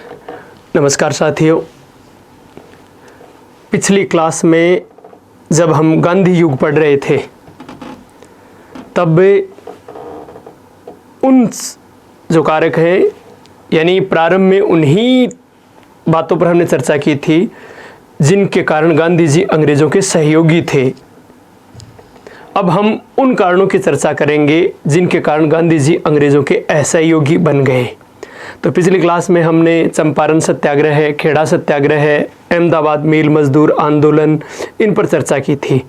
नमस्कार साथियों। पिछली क्लास में जब हम गांधी युग पढ़ रहे थे तब उन जो कारक हैं यानी प्रारंभ में उन्हीं बातों पर हमने चर्चा की थी जिनके कारण गांधी जी अंग्रेज़ों के सहयोगी थे। अब हम उन कारणों की चर्चा करेंगे जिनके कारण गांधी जी अंग्रेज़ों के असहयोगी बन गए। तो पिछली क्लास में हमने चंपारण सत्याग्रह, खेड़ा सत्याग्रह, अहमदाबाद मील मजदूर आंदोलन, इन पर चर्चा की थी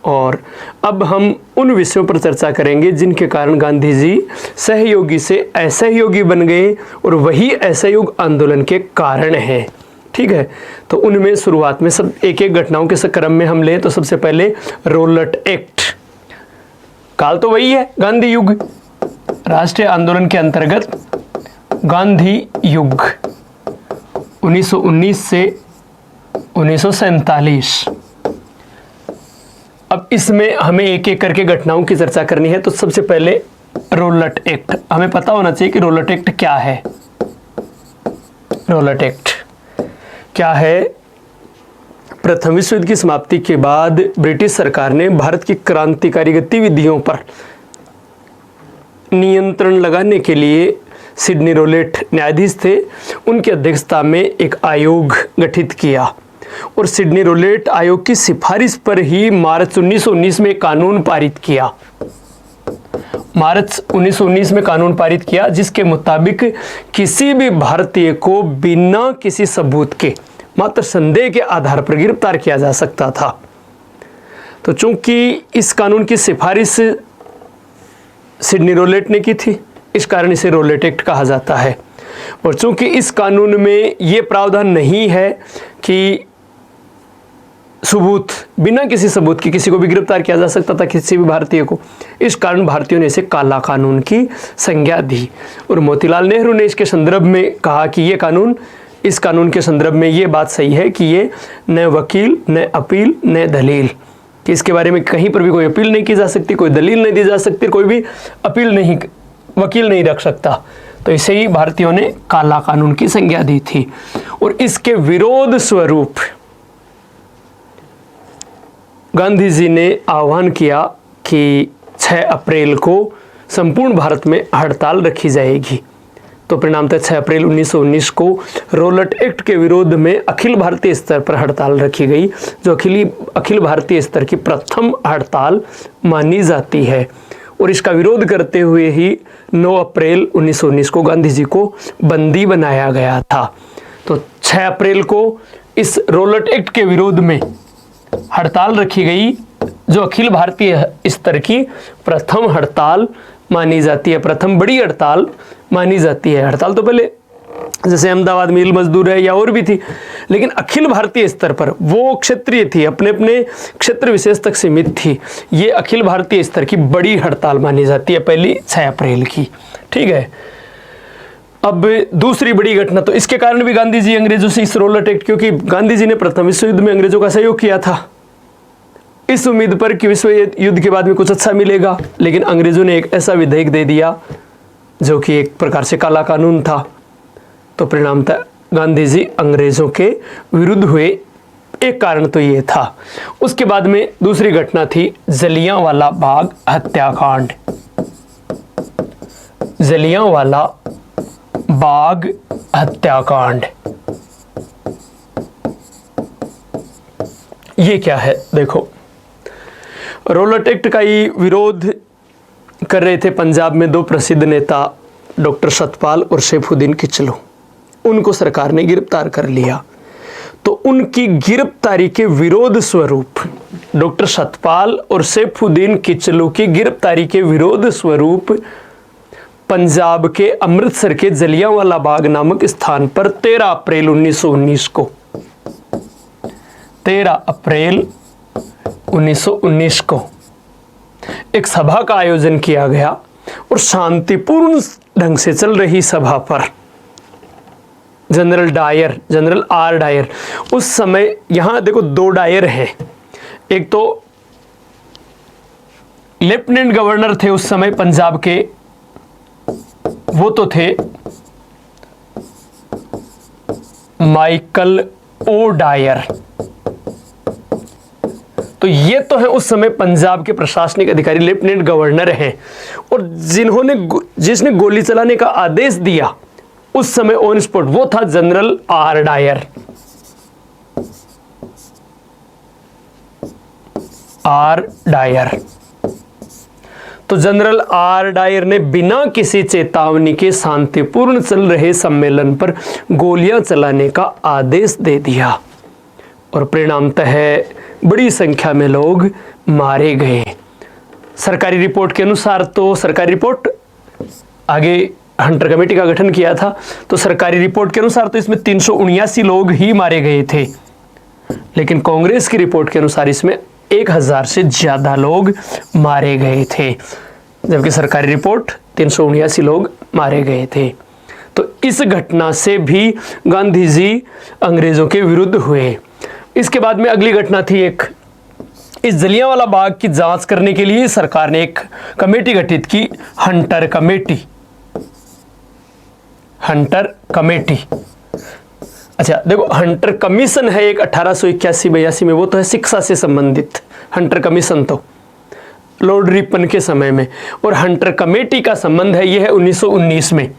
और अब हम उन विषयों पर चर्चा करेंगे जिनके कारण गांधी जी सहयोगी से असहयोगी बन गए और वही असहयोग आंदोलन के कारण हैं। ठीक है, तो उनमें शुरुआत में सब एक एक घटनाओं के क्रम में हम लें तो सबसे पहले रोलट एक्ट। काल तो वही है, गांधी युग, राष्ट्रीय आंदोलन के अंतर्गत गांधी युग 1919 से 1947। अब इसमें हमें एक एक करके घटनाओं की चर्चा करनी है। तो सबसे पहले रोलट एक्ट, हमें पता होना चाहिए कि रोलट एक्ट क्या है। रोलट एक्ट क्या है? प्रथम विश्व युद्ध की समाप्ति के बाद ब्रिटिश सरकार ने भारत की क्रांतिकारी गतिविधियों पर नियंत्रण लगाने के लिए सिडनी रोलेट न्यायाधीश थे, उनकी अध्यक्षता में एक आयोग गठित किया और सिडनी रोलेट आयोग की सिफारिश पर ही मार्च 1919 में कानून पारित किया। मार्च 1919 में कानून पारित किया जिसके मुताबिक किसी भी भारतीय को बिना किसी सबूत के, मात्र संदेह के आधार पर गिरफ्तार किया जा सकता था। तो चूंकि इस कानून की सिफारिश सिडनी रोलेट ने की थी, इस कारण इसे रोलेट एक्ट कहा जाता है। और चूंकि इस कानून में ये प्रावधान नहीं है कि सबूत, बिना किसी सबूत के किसी को भी गिरफ्तार किया जा सकता था, किसी भी भारतीय को, इस कारण भारतीयों ने इसे काला कानून की संज्ञा दी। और मोतीलाल नेहरू ने इसके संदर्भ में कहा कि ये कानून, इस कानून के संदर्भ में ये बात सही है कि ये न वकील, न अपील, न दलील, कि इसके बारे में कहीं पर भी कोई अपील नहीं की जा सकती, कोई दलील नहीं दी जा सकती, कोई भी अपील नहीं, वकील नहीं रख सकता। तो इसे ही भारतीयों ने काला कानून की संज्ञा दी थी। और इसके विरोध स्वरूप गांधी जी ने आह्वान किया कि 6 अप्रैल को संपूर्ण भारत में हड़ताल रखी जाएगी। तो परिणामतः 6 अप्रैल 1919 को रोलट एक्ट के विरोध में अखिल भारतीय स्तर पर हड़ताल रखी गई, जो अखिल भारतीय स्तर की प्रथम हड़ताल मानी जाती है। और इसका विरोध करते हुए ही 9 अप्रैल 1919 को गांधी जी को बंदी बनाया गया था। तो 6 अप्रैल को इस रोलट एक्ट के विरोध में हड़ताल रखी गई, जो अखिल भारतीय स्तर की प्रथम हड़ताल मानी जाती है, प्रथम बड़ी हड़ताल मानी जाती है। हड़ताल तो पहले जैसे अहमदाबाद मील मजदूर है या और भी थी, लेकिन अखिल भारतीय स्तर पर वो क्षेत्रीय थी, अपने अपने क्षेत्र विशेष तक सीमित थी। ये अखिल भारतीय स्तर की बड़ी हड़ताल मानी जाती है, पहली 6 अप्रैल की। ठीक है, अब दूसरी बड़ी घटना, तो इसके कारण भी गांधी जी अंग्रेजों से इस रोलट एक्ट, क्योंकि गांधी जी ने प्रथम विश्व युद्ध में अंग्रेजों का सहयोग किया था इस उम्मीद पर कि विश्व युद्ध के बाद में कुछ अच्छा मिलेगा, लेकिन अंग्रेजों ने एक ऐसा विधेयक दे दिया जो कि एक प्रकार से काला कानून था। तो परिणामतः गांधी जी अंग्रेजों के विरुद्ध हुए, एक कारण तो ये था। उसके बाद में दूसरी घटना थी जलियांवाला बाग हत्याकांड। जलियांवाला बाग हत्याकांड ये क्या है? देखो, रोलट एक्ट का ही विरोध कर रहे थे पंजाब में 2 प्रसिद्ध नेता, डॉक्टर सतपाल और सैफुद्दीन किचलू। उनको सरकार ने गिरफ्तार कर लिया। तो उनकी गिरफ्तारी के विरोध स्वरूप, डॉक्टर सतपाल और सैफुद्दीन किचलू की गिरफ्तारी के विरोध स्वरूप पंजाब के अमृतसर के जलियांवाला बाग नामक स्थान पर 13 अप्रैल 1919 को 13 अप्रैल 1919 को एक सभा का आयोजन किया गया और शांतिपूर्ण ढंग से चल रही सभा पर जनरल आर डायर, उस समय यहां देखो 2 डायर हैं, एक तो लेफ्टिनेंट गवर्नर थे उस समय पंजाब के, वो तो थे माइकल ओ डायर। तो ये तो है उस समय पंजाब के प्रशासनिक अधिकारी, लेफ्टिनेंट गवर्नर हैं, और जिसने गोली चलाने का आदेश दिया उस समय ऑन स्पॉट वो था general R Dyer. R Dyer. तो जनरल आर डायर ने बिना किसी चेतावनी के शांतिपूर्ण चल रहे सम्मेलन पर गोलियां चलाने का आदेश दे दिया और परिणामतः बड़ी संख्या में लोग मारे गए। सरकारी रिपोर्ट के अनुसार, तो सरकारी रिपोर्ट, आगे हंटर कमेटी का गठन किया था, तो सरकारी रिपोर्ट के अनुसार तो इसमें 379 लोग ही मारे गए थे, लेकिन कांग्रेस की रिपोर्ट के अनुसार इसमें 1000 से ज्यादा लोग मारे गए थे, जबकि सरकारी रिपोर्ट 379 लोग मारे गए थे। तो इस घटना से भी गांधी जी अंग्रेजों के विरुद्ध हुए। इसके बाद में अगली घटना थी एक, इस जलियांवाला बाग की जांच करने के लिए सरकार ने एक कमेटी गठित की, हंटर कमेटी। हंटर कमेटी, अच्छा देखो, हंटर कमीशन है एक 1881-82 में, वो तो है शिक्षा से संबंधित। हंटर कमीशन तो लॉर्ड रिपन के समय में, और हंटर कमेटी का संबंध है, यह है 1919 में।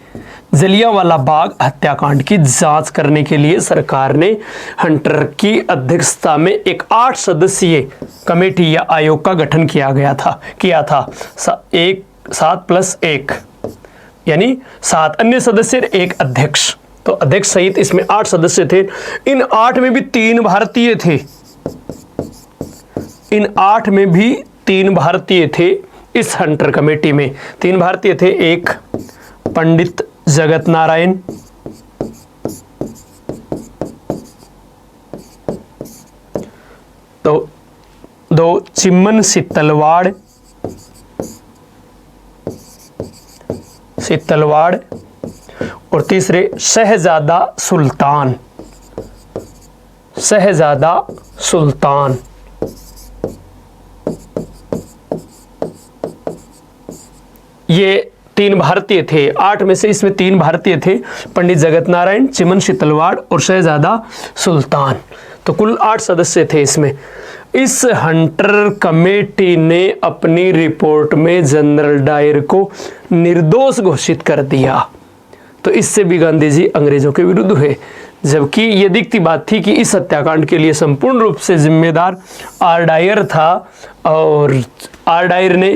जलियांवाला बाग हत्याकांड की जांच करने के लिए सरकार ने हंटर की अध्यक्षता में एक 8 सदस्यीय कमेटी या आयोग का गठन किया था 7+1, यानी 7 अन्य सदस्य, एक अध्यक्ष। तो अध्यक्ष सहित इसमें 8 सदस्य थे। इन 8 में भी 3 भारतीय थे। इन 8 में भी 3 भारतीय थे। इस हंटर कमेटी में 3 भारतीय थे, एक पंडित जगत नारायण, तो 2 चिम्मन सितलवाड़, और तीसरे शहजादा सुल्तान। ये 3 भारतीय थे। 8 में से इसमें 3 भारतीय थे, पंडित जगत नारायण, चिमन सितलवाड़ और शहजादा सुल्तान। तो कुल 8 सदस्य थे इसमें। इस हंटर कमेटी ने अपनी रिपोर्ट में जनरल डायर को निर्दोष घोषित कर दिया। तो इससे भी गांधी जी अंग्रेजों के विरुद्ध हुए, जबकि ये दिखती बात थी कि इस हत्याकांड के लिए संपूर्ण रूप से जिम्मेदार आर डायर था, और आर डायर ने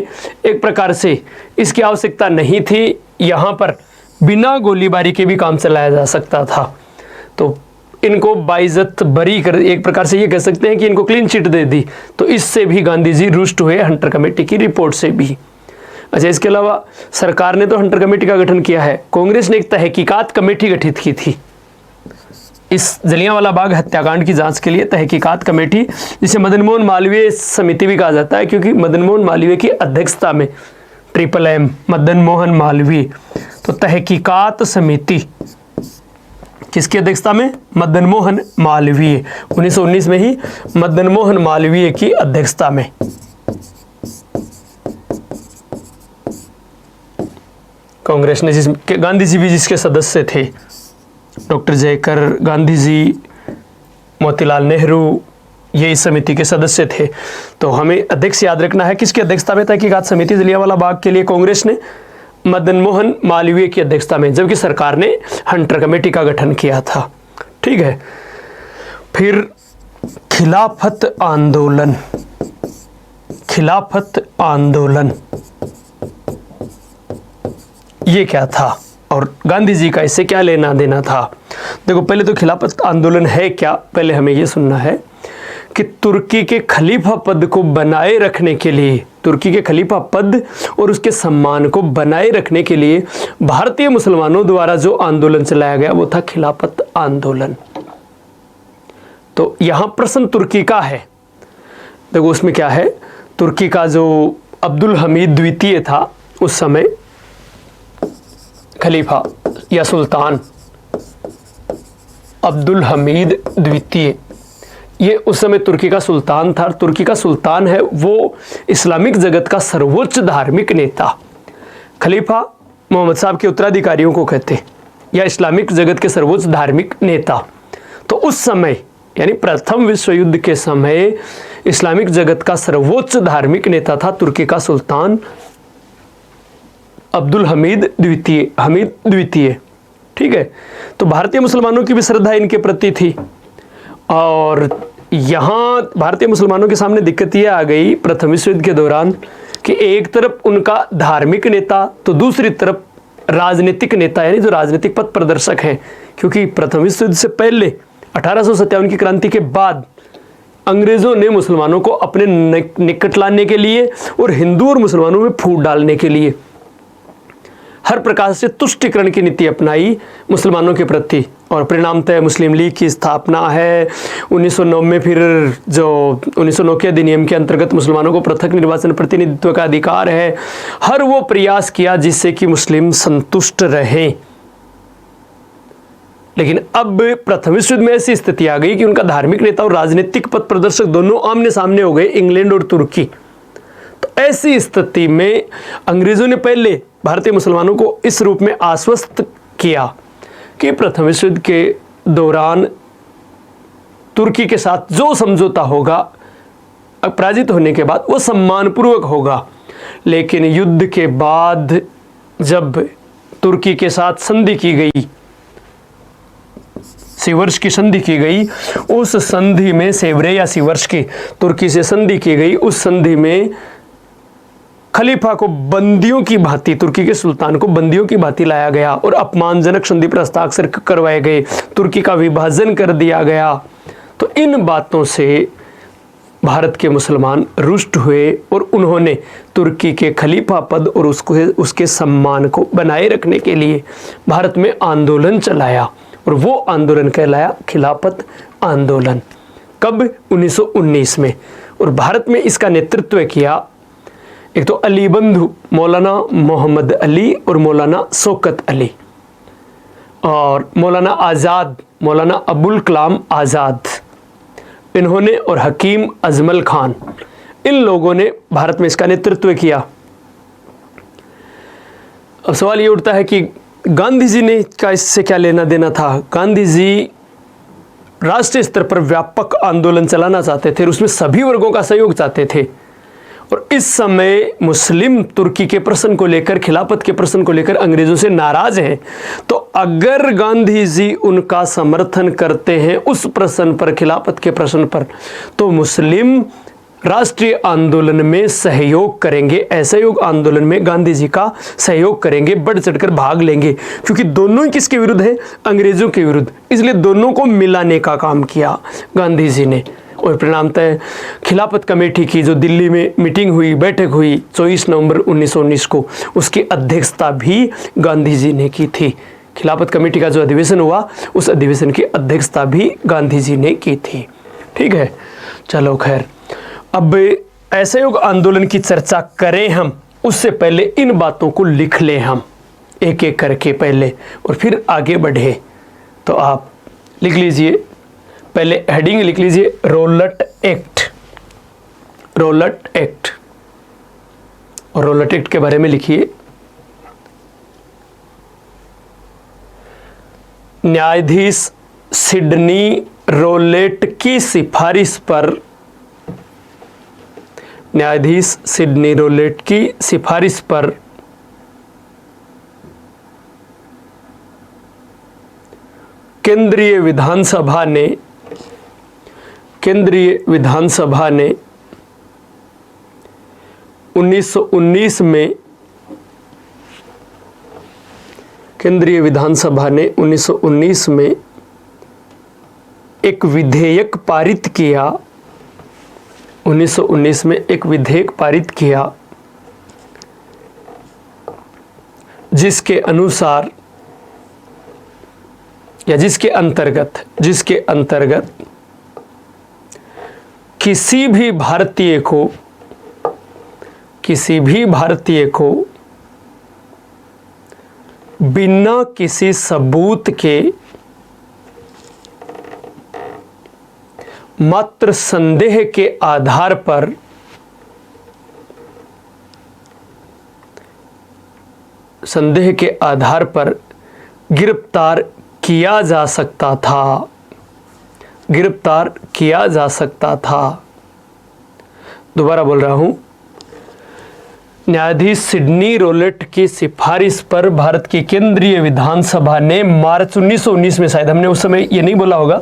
एक प्रकार से, इसकी आवश्यकता नहीं थी, यहाँ पर बिना गोलीबारी के भी काम चलाया जा सकता था। तो इनको बाइज्जत बरी कर, एक प्रकार से ये कह सकते हैं कि इनको क्लीन चिट दे दी। तो इससे भी गांधी जी रुष्ट हुए, हंटर कमेटी की रिपोर्ट से भी। अच्छा, इसके अलावा सरकार ने तो हंटर कमेटी का गठन किया है, कांग्रेस ने एक तहकीकात कमेटी गठित की थी इस जलियांवाला बाग हत्याकांड की जांच के लिए। तहकीकात कमेटी, जिसे मदन मोहन मालवीय समिति भी कहा जाता है, क्योंकि मदन मोहन मालवीय की अध्यक्षता में, MMM मदन मोहन मालवीय। तो तहकीकात समिति किसकी अध्यक्षता में? मदन मोहन मालवीय। 1919 में ही मदन मोहन मालवीय की अध्यक्षता में। कांग्रेस ने जिसके, गांधी जी भी जिसके सदस्य थे, डॉक्टर जयकर, गांधी जी, मोतीलाल नेहरू, ये इस समिति के सदस्य थे। तो हमें अध्यक्ष याद रखना है, किसकी अध्यक्षता में तहकीकात समिति जलियांवाला बाग के लिए? कांग्रेस ने मदन मोहन मालवीय की अध्यक्षता में, जबकि सरकार ने हंटर कमेटी का गठन किया था। ठीक है। फिर खिलाफत आंदोलन। खिलाफत आंदोलन ये क्या था और गांधी जी का इससे क्या लेना देना था? देखो, पहले तो खिलाफत आंदोलन है क्या, पहले हमें यह सुनना है कि तुर्की के खलीफा पद को बनाए रखने के लिए, तुर्की के खलीफा पद और उसके सम्मान को बनाए रखने के लिए भारतीय मुसलमानों द्वारा जो आंदोलन चलाया गया वो था खिलाफत आंदोलन। तो यहां प्रश्न तुर्की का है। देखो उसमें क्या है, तुर्की का जो अब्दुल हमीद द्वितीय था उस समय, खलीफा या सुल्तान अब्दुल हमीद द्वितीय, ये उस समय तुर्की का सुल्तान था। तुर्की का सुल्तान है वो इस्लामिक जगत का सर्वोच्च धार्मिक नेता। खलीफा मोहम्मद साहब के उत्तराधिकारियों को कहते, या इस्लामिक जगत के सर्वोच्च धार्मिक नेता। तो उस समय यानी प्रथम विश्व युद्ध के समय इस्लामिक जगत का सर्वोच्च धार्मिक नेता था तुर्की का सुल्तान अब्दुल हमीद द्वितीय। ठीक है, तो भारतीय मुसलमानों की भी श्रद्धा इनके प्रति थी। और यहाँ भारतीय मुसलमानों के सामने दिक्कत यह आ गई प्रथम विश्व युद्ध के दौरान कि एक तरफ उनका धार्मिक नेता तो दूसरी तरफ राजनीतिक नेता यानी जो राजनीतिक पथ प्रदर्शक हैं, क्योंकि प्रथम विश्व युद्ध से पहले 1857 की क्रांति के बाद अंग्रेजों ने मुसलमानों को अपने निकट लाने के लिए और हिंदू और मुसलमानों में फूट डालने के लिए हर प्रकार से तुष्टिकरण की नीति अपनाई मुसलमानों के प्रति, और परिणामतः मुस्लिम लीग की स्थापना है। 1909 में फिर जो 1909 के अधिनियम के अंतर्गत मुसलमानों को पृथक निर्वाचन प्रतिनिधित्व का अधिकार है। हर वो प्रयास किया जिससे कि मुस्लिम संतुष्ट रहें। लेकिन अब प्रथम विश्व युद्ध में ऐसी स्थिति आ गई कि उनका धार्मिक नेता और राजनीतिक पथ प्रदर्शक दोनों आमने सामने हो गए, इंग्लैंड और तुर्की। तो ऐसी स्थिति में अंग्रेजों ने पहले भारतीय मुसलमानों को इस रूप में आश्वस्त किया कि प्रथम विश्व युद्ध के दौरान तुर्की के साथ जो समझौता होगा पराजित होने के बाद वो सम्मानपूर्वक होगा। लेकिन युद्ध के बाद जब तुर्की के साथ संधि की गई, सीवर्ष की संधि की गई, उस संधि में सेवरे या सीवर्ष की तुर्की से संधि की गई, उस संधि में खलीफा को बंदियों की भांति, तुर्की के सुल्तान को बंदियों की भांति लाया गया और अपमानजनक संधि पर हस्ताक्षर करवाए गए, तुर्की का विभाजन कर दिया गया। तो इन बातों से भारत के मुसलमान रुष्ट हुए और उन्होंने तुर्की के खलीफा पद और उसके सम्मान को बनाए रखने के लिए भारत में आंदोलन चलाया, और वो आंदोलन कहलाया खिलाफत आंदोलन। कब? 1919 में। और भारत में इसका नेतृत्व किया एक तो अली बंधु मौलाना मोहम्मद अली और मौलाना शौकत अली, और मौलाना आज़ाद, मौलाना अबुल कलाम आज़ाद, इन्होंने, और हकीम अजमल खान, इन लोगों ने भारत में इसका नेतृत्व किया। अब सवाल ये उठता है कि गांधी जी ने का इससे क्या लेना देना था? गांधी जी राष्ट्रीय स्तर पर व्यापक आंदोलन चलाना चाहते थे और उसमें सभी वर्गों का सहयोग चाहते थे। और इस समय मुस्लिम तुर्की के प्रश्न को लेकर, खिलाफत के प्रश्न को लेकर अंग्रेजों से नाराज हैं। तो अगर गांधी जी उनका समर्थन करते हैं उस प्रश्न पर, खिलाफत के प्रश्न पर, तो मुस्लिम राष्ट्रीय आंदोलन में सहयोग करेंगे, असहयोग आंदोलन में गांधी जी का सहयोग करेंगे, बढ़ चढ़कर भाग लेंगे, क्योंकि दोनों ही किसके विरुद्ध है? अंग्रेजों के विरुद्ध। इसलिए दोनों को मिलाने का काम किया गांधी जी ने। और परिणामतः खिलाफत कमेटी की जो दिल्ली में मीटिंग हुई, बैठक हुई 24 नवंबर 1919 को, उसकी अध्यक्षता भी गांधी जी ने की थी। खिलाफत कमेटी का जो अधिवेशन हुआ, उस अधिवेशन की अध्यक्षता भी गांधी जी ने की थी। ठीक है, चलो खैर, अब असहयोग आंदोलन की चर्चा करें हम, उससे पहले इन बातों को लिख लें हम एक एक करके पहले, और फिर आगे बढ़े। तो आप लिख लीजिए, पहले हेडिंग लिख लीजिए रोलट एक्ट। रोलट एक्ट, और रोलट एक्ट के बारे में लिखिए, न्यायाधीश सिडनी रोलेट की सिफारिश पर, न्यायाधीश सिडनी रोलेट की सिफारिश पर केंद्रीय विधानसभा ने 1919 में, केंद्रीय विधानसभा ने 1919 में एक विधेयक पारित किया। 1919 में एक विधेयक पारित किया जिसके अनुसार या जिसके अंतर्गत किसी भी भारतीय को बिना किसी सबूत के मात्र संदेह के आधार पर गिरफ्तार किया जा सकता था। गिरफ्तार किया जा सकता था। दोबारा बोल रहा हूं, न्यायाधीश सिडनी रोलेट की सिफारिश पर भारत की केंद्रीय विधानसभा ने मार्च 1919 में, शायद हमने उस समय ये नहीं बोला होगा,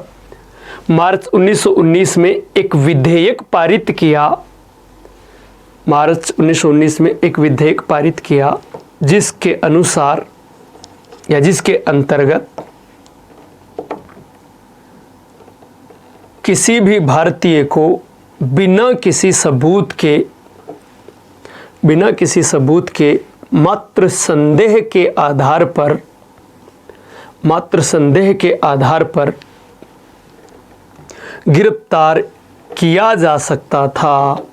मार्च 1919 में एक विधेयक पारित किया, मार्च 1919 में एक विधेयक पारित किया जिसके अनुसार या जिसके अंतर्गत किसी भी भारतीय को बिना किसी सबूत के मात्र संदेह के आधार पर गिरफ्तार किया जा सकता था,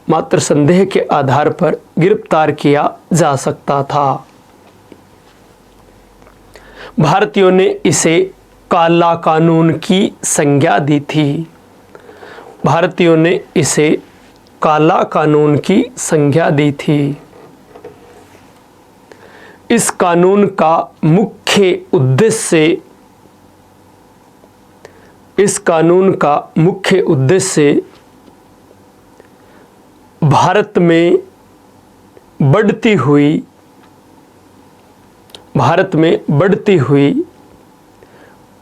मात्र संदेह के आधार पर गिरफ्तार किया जा सकता था। भारतीयों ने इसे काला कानून की संज्ञा दी थी, भारतीयों ने इसे काला कानून की संज्ञा दी थी। इस कानून का मुख्य उद्देश्य भारत में बढ़ती हुई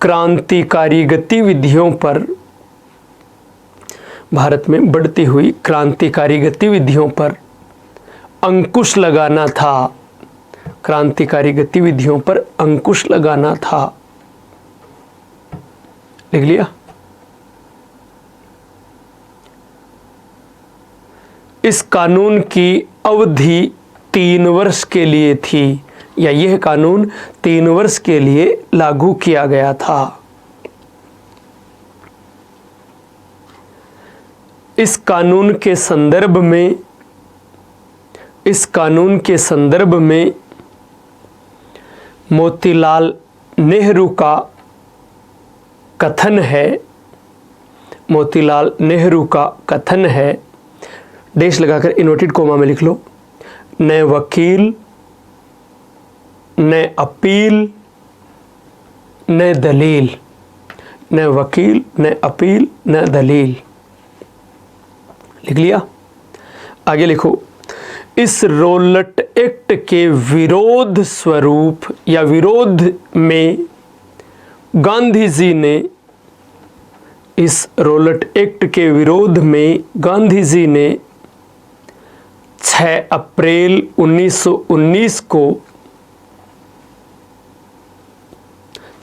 क्रांतिकारी गतिविधियों पर अंकुश लगाना था, क्रांतिकारी गतिविधियों पर अंकुश लगाना था। लिख लिया। इस कानून की अवधि 3 वर्ष के लिए थी, या यह कानून 3 वर्ष के लिए लागू किया गया था। इस कानून के संदर्भ में मोतीलाल नेहरू का कथन है, डेश लगाकर इन्वर्टेड कोमा में लिख लो, न वकील, न अपील, न दलील, न वकील, न अपील, न दलील। लिख लिया। आगे लिखो, इस रोलट एक्ट के विरोध स्वरूप या विरोध में गांधी जी ने, इस रोलट एक्ट के विरोध में गांधी जी ने 6 अप्रैल 1919 को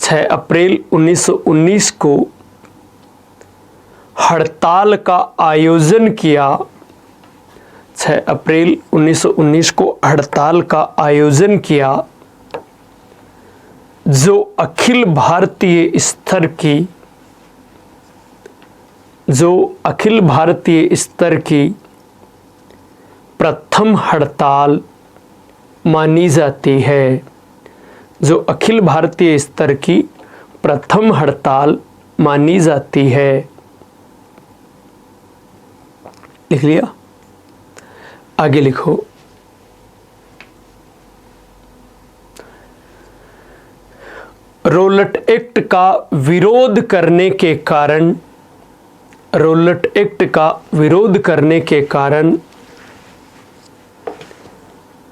6 अप्रैल 1919 को हड़ताल का आयोजन किया। 6 अप्रैल 1919 को हड़ताल का आयोजन किया, जो अखिल भारतीय स्तर की प्रथम हड़ताल मानी जाती है, जो अखिल भारतीय स्तर की प्रथम हड़ताल मानी जाती है। लिख लिया। आगे लिखो, रोलट एक्ट का विरोध करने के कारण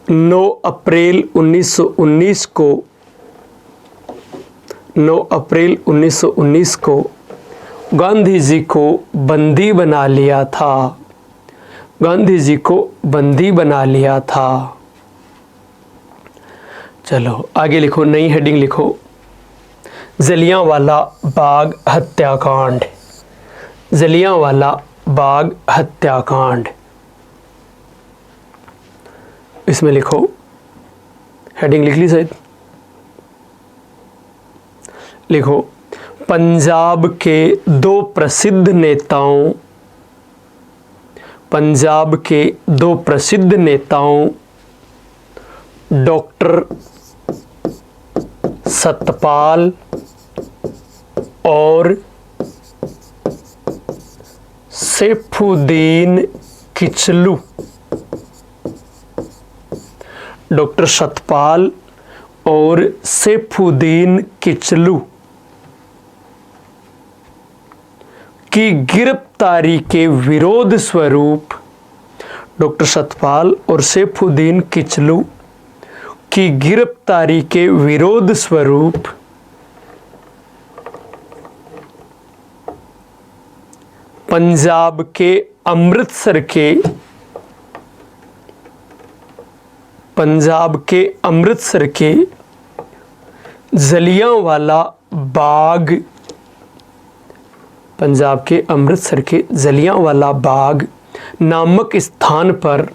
9 अप्रैल 1919 को गांधी जी को बंदी बना लिया था। चलो आगे लिखो, नई हेडिंग लिखो, जलियांवाला बाग हत्याकांड। जलियांवाला बाग हत्याकांड, इसमें लिखो, हेडिंग लिख ली शायद, लिखो, पंजाब के दो प्रसिद्ध नेताओं डॉक्टर सतपाल और सैफुद्दीन किचलू, डॉक्टर सतपाल और सैफुद्दीन किचलू की गिरफ्तारी के विरोध स्वरूप डॉक्टर सतपाल और सैफुद्दीन किचलू की गिरफ्तारी के विरोध स्वरूप पंजाब के अमृतसर के जलियांवाला बाग नामक स्थान पर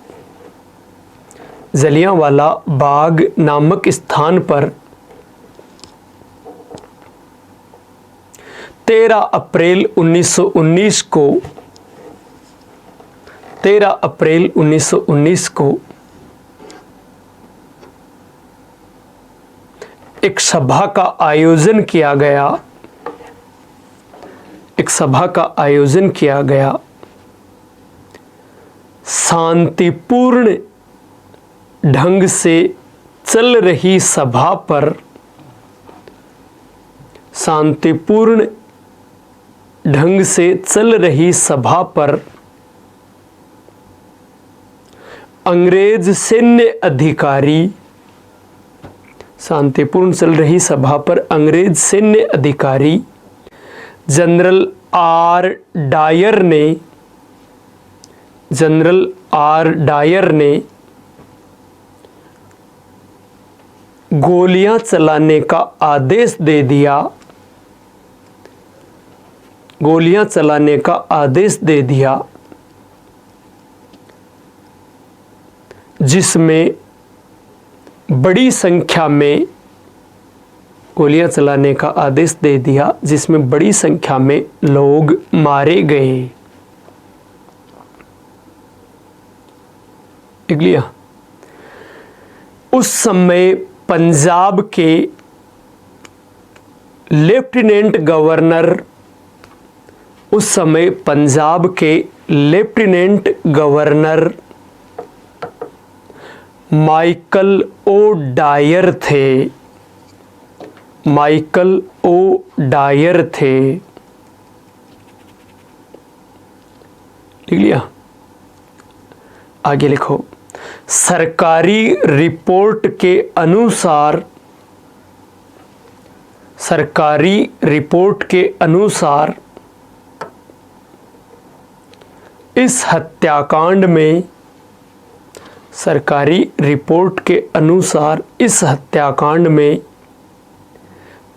13 अप्रैल 1919 को एक सभा का आयोजन किया गया। शांतिपूर्ण ढंग से चल रही सभा पर अंग्रेज सैन्य अधिकारी जनरल आर डायर ने गोलियां चलाने का आदेश दे दिया जिसमें बड़ी संख्या में लोग मारे गए। उस समय पंजाब के lieutenant governor Michael O Dyer थे। लिख लिया? आगे लिखो। सरकारी रिपोर्ट के अनुसार इस हत्याकांड में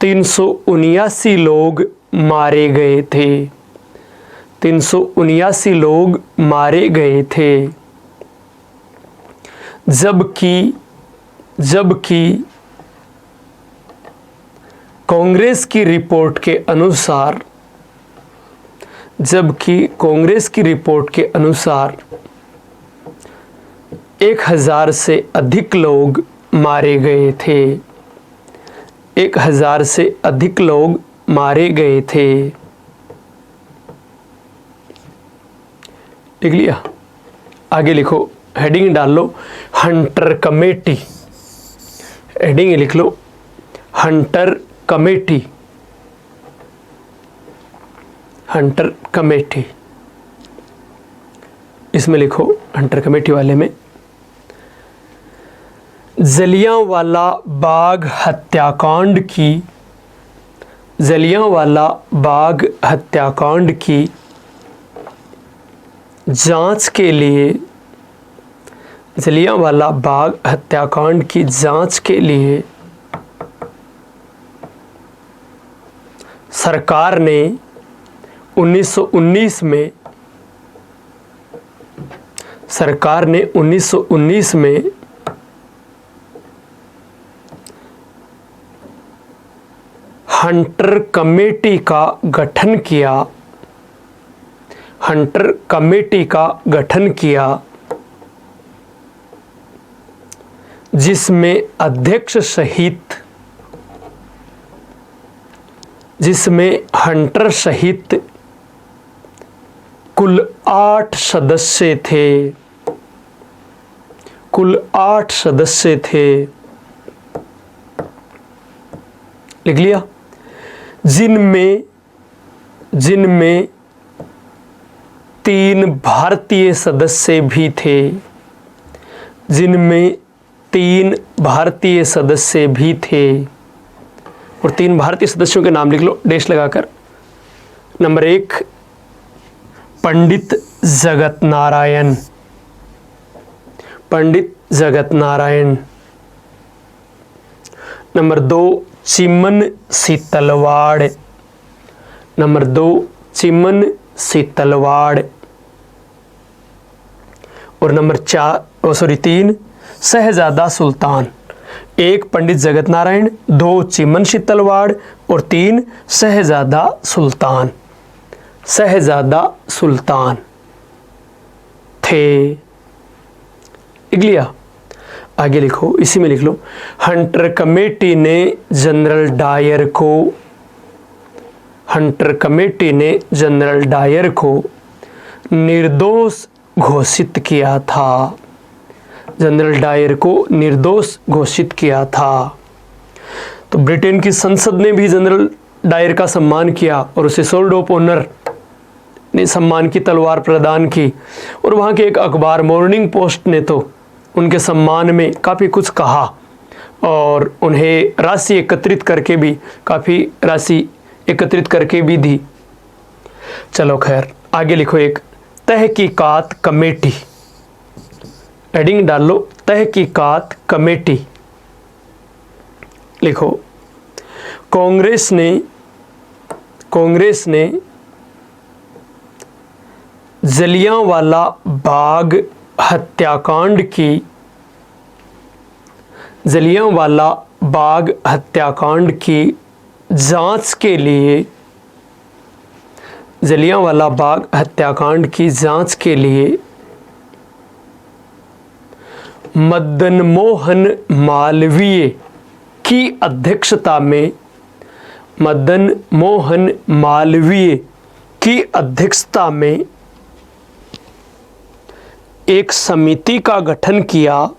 379 लोग मारे गए थे। जबकि कांग्रेस की रिपोर्ट के अनुसार 1000 से अधिक लोग मारे गए थे। 1000 से अधिक लोग मारे गए थे। लिख लिया? आगे लिखो, हेडिंग डाल लो हंटर कमेटी। हेडिंग लिख लो हंटर कमेटी। इसमें लिखो हंटर कमेटी वाले में, जलियांवाला बाग हत्याकांड की जांच के लिए सरकार ने 1919 में हंटर कमेटी का गठन किया जिसमें हंटर सहित कुल 8 सदस्य थे। लिख लिया? जिनमें 3 भारतीय सदस्य भी थे, जिनमें 3 भारतीय सदस्य भी थे। और 3 भारतीय सदस्यों के नाम लिख लो डैश लगाकर। नंबर 1 पंडित जगत नारायण, पंडित जगत नारायण। Number 2 Chiman Setalvad, number 2 Chiman Setalvad. और नंबर 3 शहजादा सुल्तान। 1 पंडित जगत नारायण, 2 चिमन शीतलवाड़ और 3 शहजादा सुल्तान, शहजादा सुल्तान थे। लिख लिया? आगे लिखो, इसी में लिख लो। हंटर कमेटी ने जनरल डायर को, हंटर कमेटी ने जनरल डायर को निर्दोष घोषित किया था, जनरल डायर को निर्दोष घोषित किया था। तो ब्रिटेन की संसद ने भी जनरल डायर का सम्मान किया और उसे सोल्ड ऑफ ऑनर ने सम्मान की तलवार प्रदान की। और वहाँ के एक अखबार मॉर्निंग पोस्ट ने तो उनके सम्मान में काफ़ी कुछ कहा और उन्हें राशि एकत्रित करके भी, काफ़ी राशि एकत्रित करके भी दी। चलो खैर, आगे लिखो। एक तहकीकात कमेटी, हेडिंग डाल लो तहकीकात कमेटी। लिखो, कांग्रेस ने जलियांवाला बाग हत्याकांड की, जलियांवाला बाग हत्याकांड की जांच के लिए, जलियांवाला बाग हत्याकांड की जांच के लिए मदन मोहन मालवीय की अध्यक्षता में, मदन मोहन मालवीय की अध्यक्षता में एक समिति का गठन किया।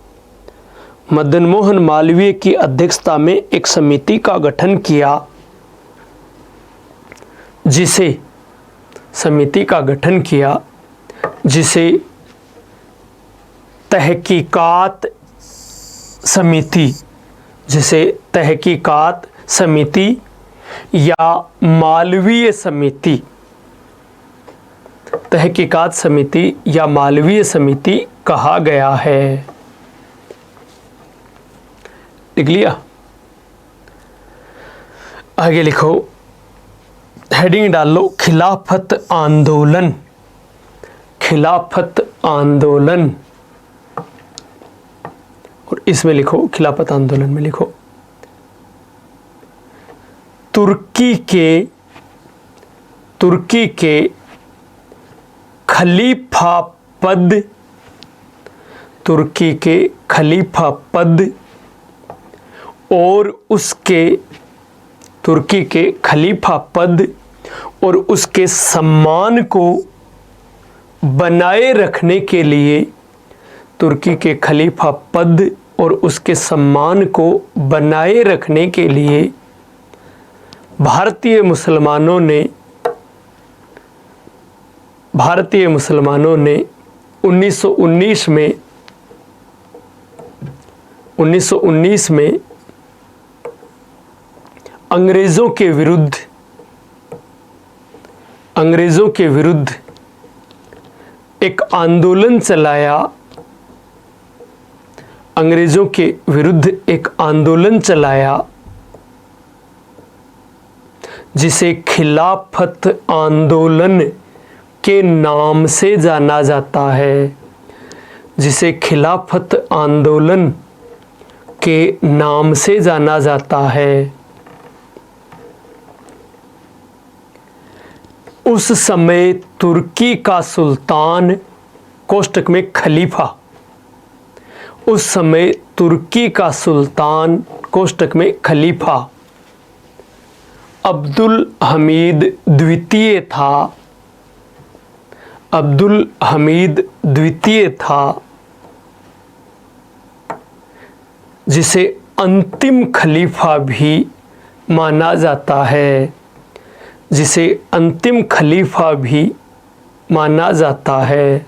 मदन मोहन मालवीय की अध्यक्षता में एक समिति का गठन किया, जिसे समिति का गठन किया जिसे तहकीकात समिति, जिसे तहकीकात समिति या मालवीय समिति, तहकीकात समिति या मालवीय समिति कहा गया है। लिख लिया? आगे लिखो, हेडिंग डाल लो खिलाफत आंदोलन, खिलाफत आंदोलन। और इसमें लिखो, खिलाफत आंदोलन में लिखो, तुर्की के खलीफा पद, तुर्की के खलीफा पद और उसके, तुर्की के खलीफा पद और उसके सम्मान को बनाए रखने के लिए, तुर्की के खलीफा पद और उसके सम्मान को बनाए रखने के लिए भारतीय मुसलमानों ने 1919 में अंग्रेज़ों के विरुद्ध एक आंदोलन चलाया, अंग्रेज़ों के विरुद्ध एक आंदोलन चलाया जिसे खिलाफत आंदोलन के नाम से जाना जाता है, जिसे खिलाफत आंदोलन के नाम से जाना जाता है। उस समय तुर्की का सुल्तान कोष्टक में खलीफा, उस समय तुर्की का सुल्तान कोष्टक में खलीफा अब्दुल हमीद द्वितीय था, अब्दुल हमीद द्वितीय था, जिसे अंतिम खलीफा भी माना जाता है, जिसे अंतिम खलीफा भी माना जाता है,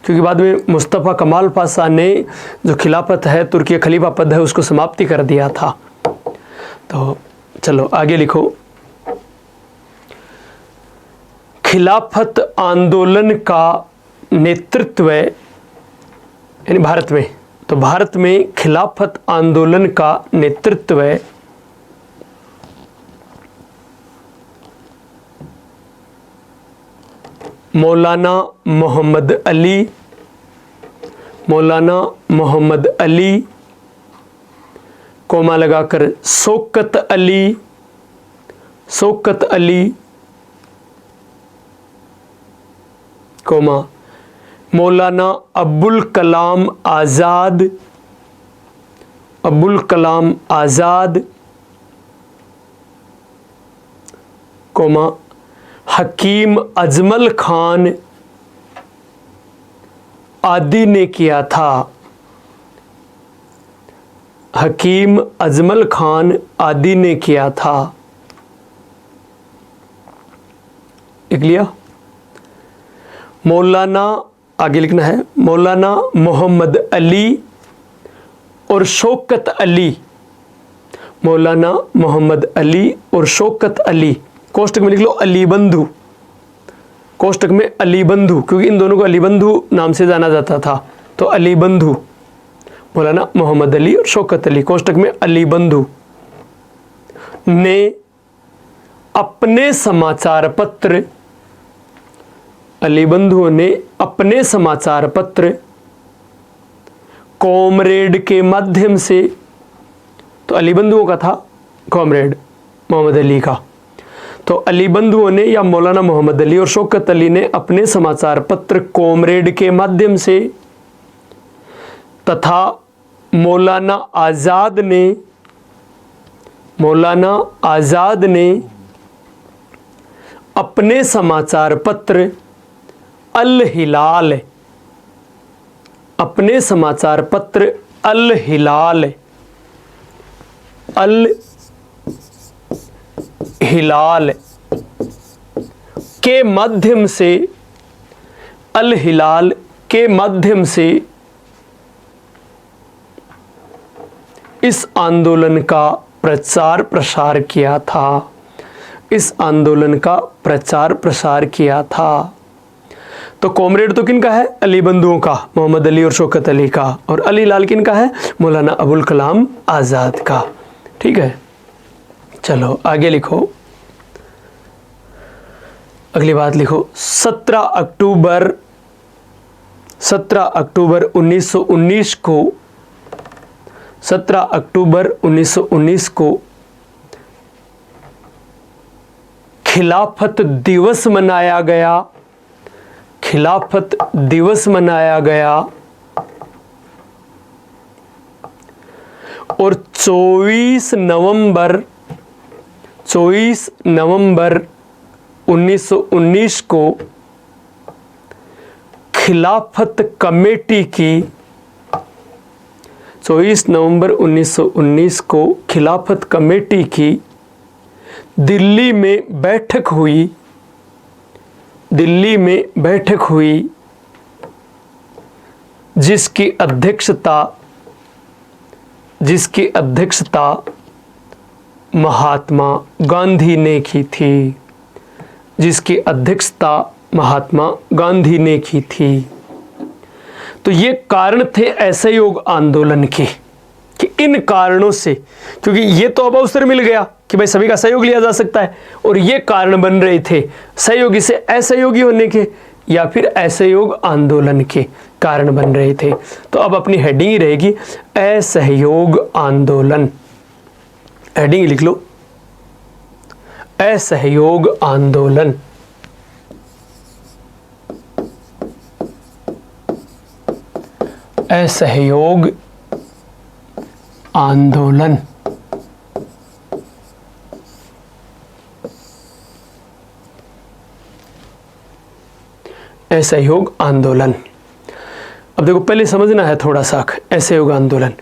क्योंकि बाद में मुस्तफ़ा कमाल पाशा ने जो खिलाफत है, तुर्की खलीफा पद है, उसको समाप्ति कर दिया था। तो चलो आगे लिखो। खिलाफत आंदोलन का नेतृत्व यानी भारत में, तो भारत में खिलाफत आंदोलन का नेतृत्व मौलाना मोहम्मद अली, मौलाना मोहम्मद अली कोमा लगाकर शौकत अली, शौकत अली कोमा मौलाना अब्बुल कलाम आज़ाद, अब्बुल कलाम आज़ाद कोमा हकीम अजमल खान आदि ने किया था, हकीम अजमल खान आदि ने किया था। लिख लिया। मौलाना, आगे लिखना है, मौलाना मोहम्मद अली और शौकत अली, मौलाना मोहम्मद अली और शौकत अली, कोष्टक में लिख लो अली बंधु, कोष्टक में अली बंधु, क्योंकि इन दोनों को अली बंधु नाम से जाना जाता था, तो अली बंधु, मौलाना मोहम्मद अली और शौकत अली, कोष्टक में अली बंधु ने अपने समाचार पत्र, अली बंधुओं ने अपने समाचार पत्र कॉमरेड के माध्यम से, तो अली बंधुओं का था कॉमरेड मोहम्मद अली का, तो अली बंधुओं ने या मौलाना मोहम्मद अली और शौकत अली ने अपने समाचार पत्र कॉमरेड के माध्यम से तथा मौलाना आज़ाद ने, मौलाना आज़ाद ने अपने समाचार पत्र अल हिलाल, अपने समाचार पत्र अल हिलाल, अल हिलाल के माध्यम से, अल हिलाल के माध्यम से इस आंदोलन का प्रचार प्रसार किया था, इस आंदोलन का प्रचार प्रसार किया था। तो कॉमरेड तो किन का है? अली बंधुओं का, मोहम्मद अली और शौकत अली का, और अली लाल किन का है? मौलाना अबुल कलाम आज़ाद का। ठीक है, चलो आगे लिखो, अगली बात लिखो। 17 अक्टूबर 1919 को, 17 अक्टूबर 1919 को खिलाफत दिवस मनाया गया, खिलाफत दिवस मनाया गया और 24 नवंबर 1919 को खिलाफत कमेटी की, 24 नवंबर 1919 को खिलाफत कमेटी की दिल्ली में बैठक हुई, दिल्ली में बैठक हुई जिसकी अध्यक्षता महात्मा गांधी ने की थी, जिसकी अध्यक्षता महात्मा गांधी ने की थी। तो ये कारण थे असहयोग आंदोलन के, कि इन कारणों से, क्योंकि ये तो अब अवसर मिल गया कि भाई सभी का सहयोग लिया जा सकता है, और ये कारण बन रहे थे सहयोगी से असहयोगी होने के, या फिर असहयोग आंदोलन के कारण बन रहे थे। तो अब अपनी हेडिंग ही रहेगी असहयोग आंदोलन, हेडिंग लिख लो असहयोग आंदोलन। असहयोग आंदोलन। असहयोग आंदोलन। अब देखो, पहले समझना है थोड़ा सा असहयोग आंदोलन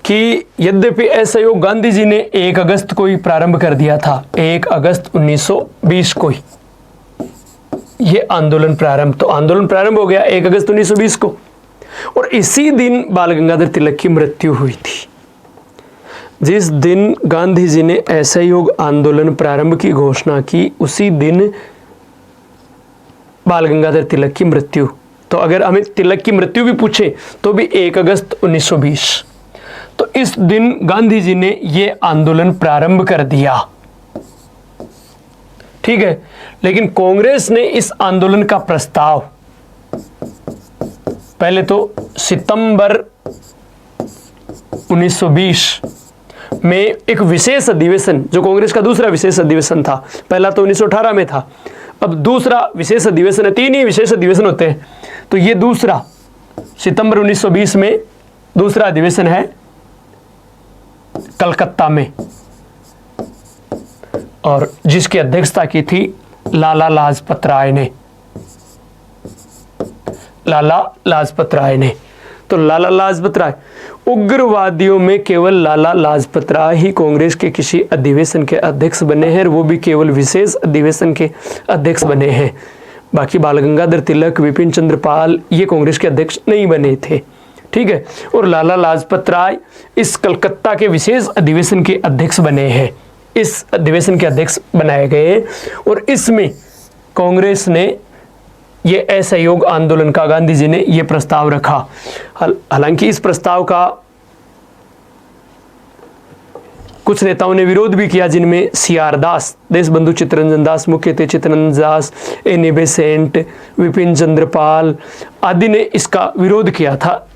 कि यद्यपि असहयोग गांधी जी ने 1 अगस्त को ही प्रारंभ कर दिया था, 1 अगस्त 1920 को ही, ये आंदोलन प्रारंभ, तो आंदोलन प्रारंभ हो गया 1 अगस्त 1920 को, और इसी दिन बाल गंगाधर तिलक की मृत्यु हुई थी। जिस दिन गांधी जी ने असहयोग आंदोलन प्रारंभ की घोषणा की, उसी दिन बाल गंगाधर तिलक की मृत्यु। तो अगर हमें तिलक की मृत्यु भी पूछे तो भी 1 अगस्त 1920। तो इस दिन गांधी जी ने ये आंदोलन प्रारंभ कर दिया, ठीक है। लेकिन कांग्रेस ने इस आंदोलन का प्रस्ताव पहले तो सितंबर 1920 में एक विशेष अधिवेशन, जो कांग्रेस का दूसरा विशेष अधिवेशन था, पहला तो 1918 में था, अब दूसरा विशेष अधिवेशन है, 3 ही विशेष अधिवेशन होते हैं, तो ये दूसरा सितंबर 1920 में दूसरा अधिवेशन है कलकत्ता में, और जिसकी अध्यक्षता की थी लाला लाजपत राय ने। लाला लाजपत राय ने, तो लाला लाजपत राय, उग्रवादियों में केवल लाला लाजपत राय ही कांग्रेस के किसी अधिवेशन के अध्यक्ष बने हैं, और वो भी केवल विशेष अधिवेशन के अध्यक्ष बने हैं। बाकी बाल गंगाधर तिलक, विपिन चंद्र पाल ये कांग्रेस के अध्यक्ष नहीं बने थे, ठीक है। और लाला लाजपत राय इस कलकत्ता के विशेष अधिवेशन के अध्यक्ष बने हैं, इस अधिवेशन के अध्यक्ष बनाए गए, और इसमें कांग्रेस ने ये असहयोग आंदोलन का गांधी जी ने ये प्रस्ताव रखा। हालांकि इस प्रस्ताव का कुछ नेताओं ने विरोध भी किया, जिनमें सीआर दास, देशबंधु चित्तरंजन दास, मुख्य थे चित्तरंजन दास, एनी बेसेंट, विपिन चंद्र पाल आदि ने इसका विरोध किया था।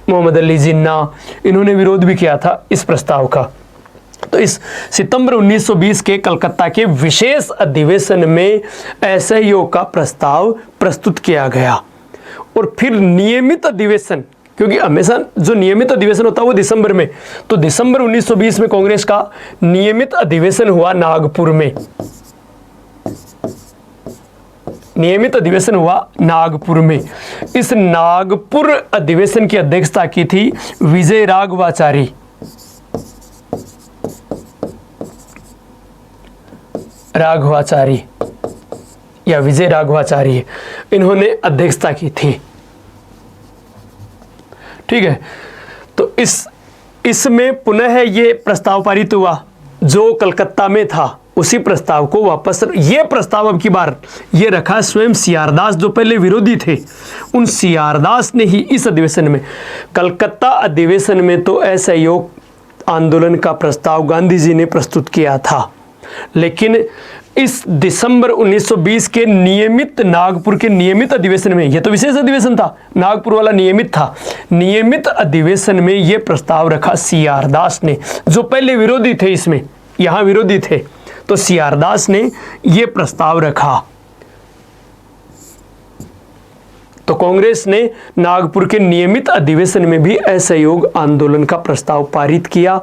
मोहम्मद अली जिन्ना, इन्होंने विरोध भी किया था इस प्रस्ताव का। तो इस सितंबर 1920 के कलकत्ता के विशेष अधिवेशन में असहयोग का प्रस्ताव प्रस्तुत किया गया, और फिर नियमित अधिवेशन, क्योंकि हमेशा जो नियमित अधिवेशन होता है वो दिसंबर में, तो दिसंबर 1920 में कांग्रेस का नियमित अधिवेशन हुआ नागपुर में। नियमित अधिवेशन हुआ नागपुर में। इस नागपुर अधिवेशन की अध्यक्षता की थी विजय राघवाचारी। राघवाचारी या विजय राघवाचारी, इन्होंने अध्यक्षता की थी, ठीक है। तो इसमें पुनः ये प्रस्ताव पारित हुआ, जो कलकत्ता में था उसी प्रस्ताव को वापस, ये प्रस्ताव अब की बार ये रखा स्वयं सीआर दास, जो पहले विरोधी थे, उन सीआर दास ने ही इस अधिवेशन में, कलकत्ता अधिवेशन में तो असहयोग आंदोलन का प्रस्ताव गांधी जी ने प्रस्तुत किया था, लेकिन इस दिसंबर 1920 के नियमित नागपुर के नियमित अधिवेशन में, यह तो विशेष अधिवेशन था, नागपुर वाला नियमित था, नियमित अधिवेशन में यह प्रस्ताव रखा सीआर दास ने, जो पहले विरोधी थे, इसमें यहां विरोधी थे, तो सीआर दास ने यह प्रस्ताव रखा। तो कांग्रेस ने नागपुर के नियमित अधिवेशन में भी असहयोग आंदोलन का प्रस्ताव पारित किया,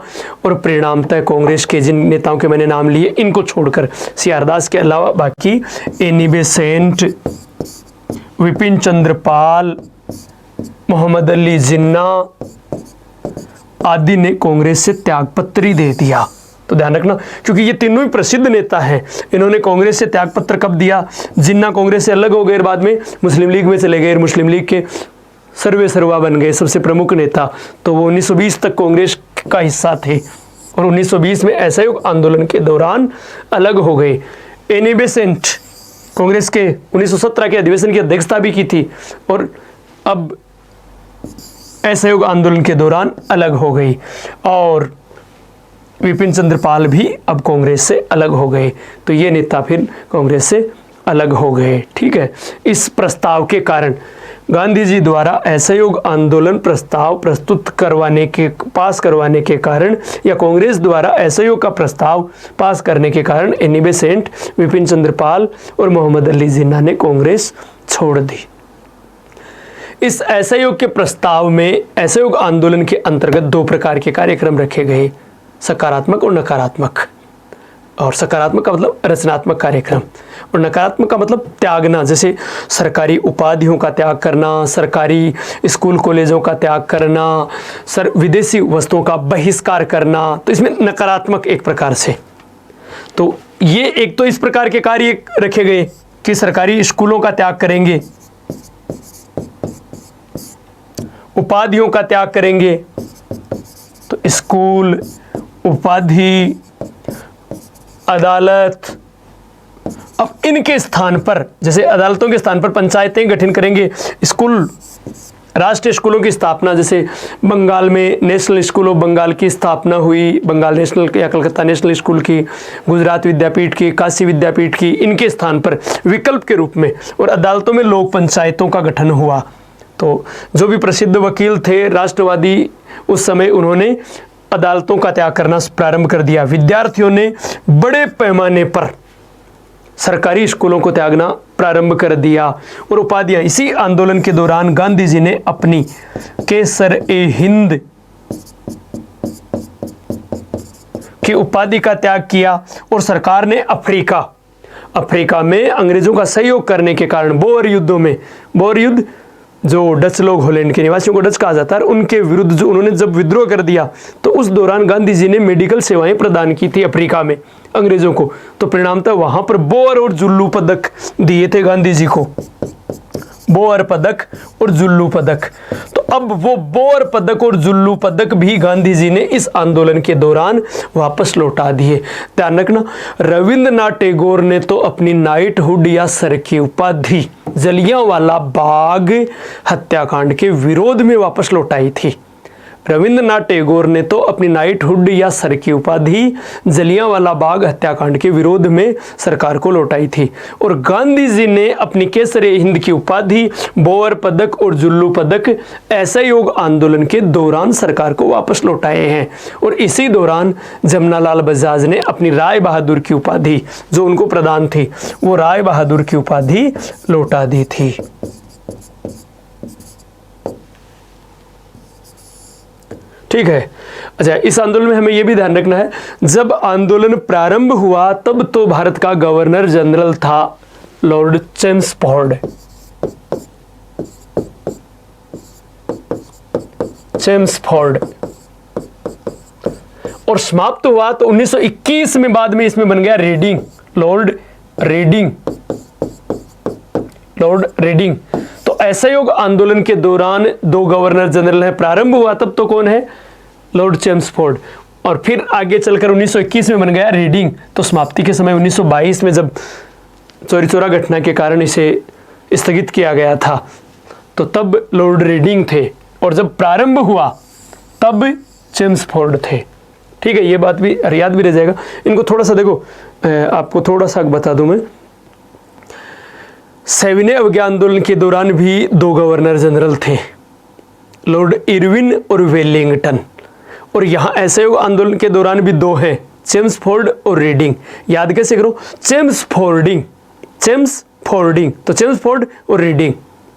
और परिणामतः कांग्रेस के जिन नेताओं के मैंने नाम लिए, इनको छोड़कर सीआर दास के अलावा बाकी एनी बेसेंट, विपिन चंद्र पाल, मोहम्मद अली जिन्ना आदि ने कांग्रेस से त्यागपत्र दे दिया। तो ध्यान रखना, क्योंकि ये तीनों ही प्रसिद्ध नेता हैं, इन्होंने कांग्रेस से त्यागपत्र कब दिया? जिन्ना कांग्रेस से अलग हो गए, बाद में मुस्लिम लीग में चले गए, मुस्लिम लीग के सर्वे सर्वा बन गए, सबसे प्रमुख नेता, तो वो 1920 तक कांग्रेस का हिस्सा थे, और 1920 में असहयोग आंदोलन के दौरान अलग हो गए। एनी बेसेंट कांग्रेस के 1917 के अधिवेशन की अध्यक्षता भी की थी, और अब असहयोग आंदोलन के दौरान अलग हो गई, और विपिन चंद्र पाल भी अब कांग्रेस से अलग हो गए। तो ये नेता फिर कांग्रेस से अलग हो गए, ठीक है। इस प्रस्ताव के कारण गांधी जी द्वारा असहयोग आंदोलन प्रस्ताव प्रस्तुत पास करवाने के कारण, या कांग्रेस द्वारा असहयोग का प्रस्ताव पास करने के कारण एनी बेसेंट, विपिन चंद्र पाल और मोहम्मद अली जिन्ना ने कांग्रेस छोड़ दी। इस असहयोग के प्रस्ताव में असहयोग आंदोलन के अंतर्गत 2 प्रकार के कार्यक्रम रखे गए, सकारात्मक और नकारात्मक। और सकारात्मक का मतलब रचनात्मक कार्यक्रम, और नकारात्मक का मतलब त्यागना, जैसे सरकारी उपाधियों का त्याग करना, सरकारी स्कूल कॉलेजों का त्याग करना, विदेशी वस्तुओं का बहिष्कार करना, तो इसमें नकारात्मक एक प्रकार से। तो ये एक तो इस प्रकार के कार्य रखे गए, कि सरकारी स्कूलों का त्याग करेंगे, उपाधियों का त्याग करेंगे। तो स्कूल, उपाधि, अदालत, अब इनके स्थान पर, जैसे अदालतों के स्थान पर पंचायतें गठन करेंगे। स्कूल, राष्ट्रीय स्कूलों की स्थापना, जैसे बंगाल में नेशनल स्कूल ऑफ बंगाल की स्थापना हुई, बंगाल नेशनल या कलकत्ता नेशनल स्कूल की, गुजरात विद्यापीठ की, काशी विद्यापीठ की, इनके स्थान पर विकल्प के रूप में। और अदालतों में लोक पंचायतों का गठन हुआ। तो जो भी प्रसिद्ध वकील थे राष्ट्रवादी उस समय, उन्होंने अदालतों का त्याग करना प्रारंभ कर दिया। विद्यार्थियों ने बड़े पैमाने पर सरकारी स्कूलों को त्यागना प्रारंभ कर दिया। और उपाधियां, इसी आंदोलन के दौरान गांधी जी ने अपनी केसर-ए-हिंद की उपाधि का त्याग किया। और सरकार ने अफ्रीका में अंग्रेजों का सहयोग करने के कारण बोअर युद्धों में, बोअर युद्ध जो डच लोग, हॉलैंड के निवासियों को डच कहा जाता है, उनके विरुद्ध जो उन्होंने जब विद्रोह कर दिया, तो उस दौरान गांधी जी ने मेडिकल सेवाएं प्रदान की थी अफ्रीका में अंग्रेजों को। तो परिणामतः वहां पर बोअर और जुल्लू पदक दिए थे गांधी जी को, बोअर पदक और जुल्लू पदक। तो अब वो बोअर पदक और जुल्लू पदक भी गांधी जी ने इस आंदोलन के दौरान वापस लौटा दिए। ध्यान रखना, रविंद्रनाथ टैगोर ने तो अपनी नाइटहुड या सर की उपाधि जलियांवाला बाग हत्याकांड के विरोध में वापस लौटाई थी। रविंद्रनाथ टैगोर ने तो अपनी नाइटहुड या सर की उपाधि जलियांवाला बाग हत्याकांड के विरोध में सरकार को लौटाई थी। और गांधी जी ने अपनी केसर-ए-हिंद की उपाधि, बोअर पदक और जुल्लू पदक असहयोग आंदोलन के दौरान सरकार को वापस लौटाए हैं। और इसी दौरान जमनालाल बजाज ने अपनी राय बहादुर की उपाधि, जो उनको प्रदान थी, वो राय बहादुर की उपाधि लौटा दी थी। ठीक है। अच्छा, इस आंदोलन में हमें यह भी ध्यान रखना है, जब आंदोलन प्रारंभ हुआ तब तो भारत का गवर्नर जनरल था लॉर्ड चेम्सफोर्ड। और समाप्त हुआ तो 1921 में, बाद में इसमें बन गया रेडिंग, लॉर्ड रेडिंग। तो असहयोग आंदोलन के दौरान दो गवर्नर जनरल हैं। प्रारंभ हुआ तब तो कौन है? Lord Chelmsford. और फिर आगे चलकर 1921 में बन गया रेडिंग। तो समाप्ति के समय 1922 में जब चौरी चौरा घटना के कारण इसे स्थगित किया गया था, तो तब लॉर्ड रेडिंग थे। और जब प्रारंभ हुआ तब चेम्सफोर्ड थे। ठीक है, ये बात भी याद भी रह जाएगा। इनको थोड़ा सा देखो, आपको थोड़ा सा बता दूं मैं, सविनय अवज्ञा आंदोलन के दौरान भी दो गवर्नर जनरल थे, लॉर्ड इरविन और वेलिंगटन। और यहाँ असहयोग आंदोलन के दौरान भी दो हैं, चेम्सफोर्ड और रेडिंग। याद कैसे करो? चेम्सफोर्डिंग, तो चेम्सफोर्ड और रेडिंग,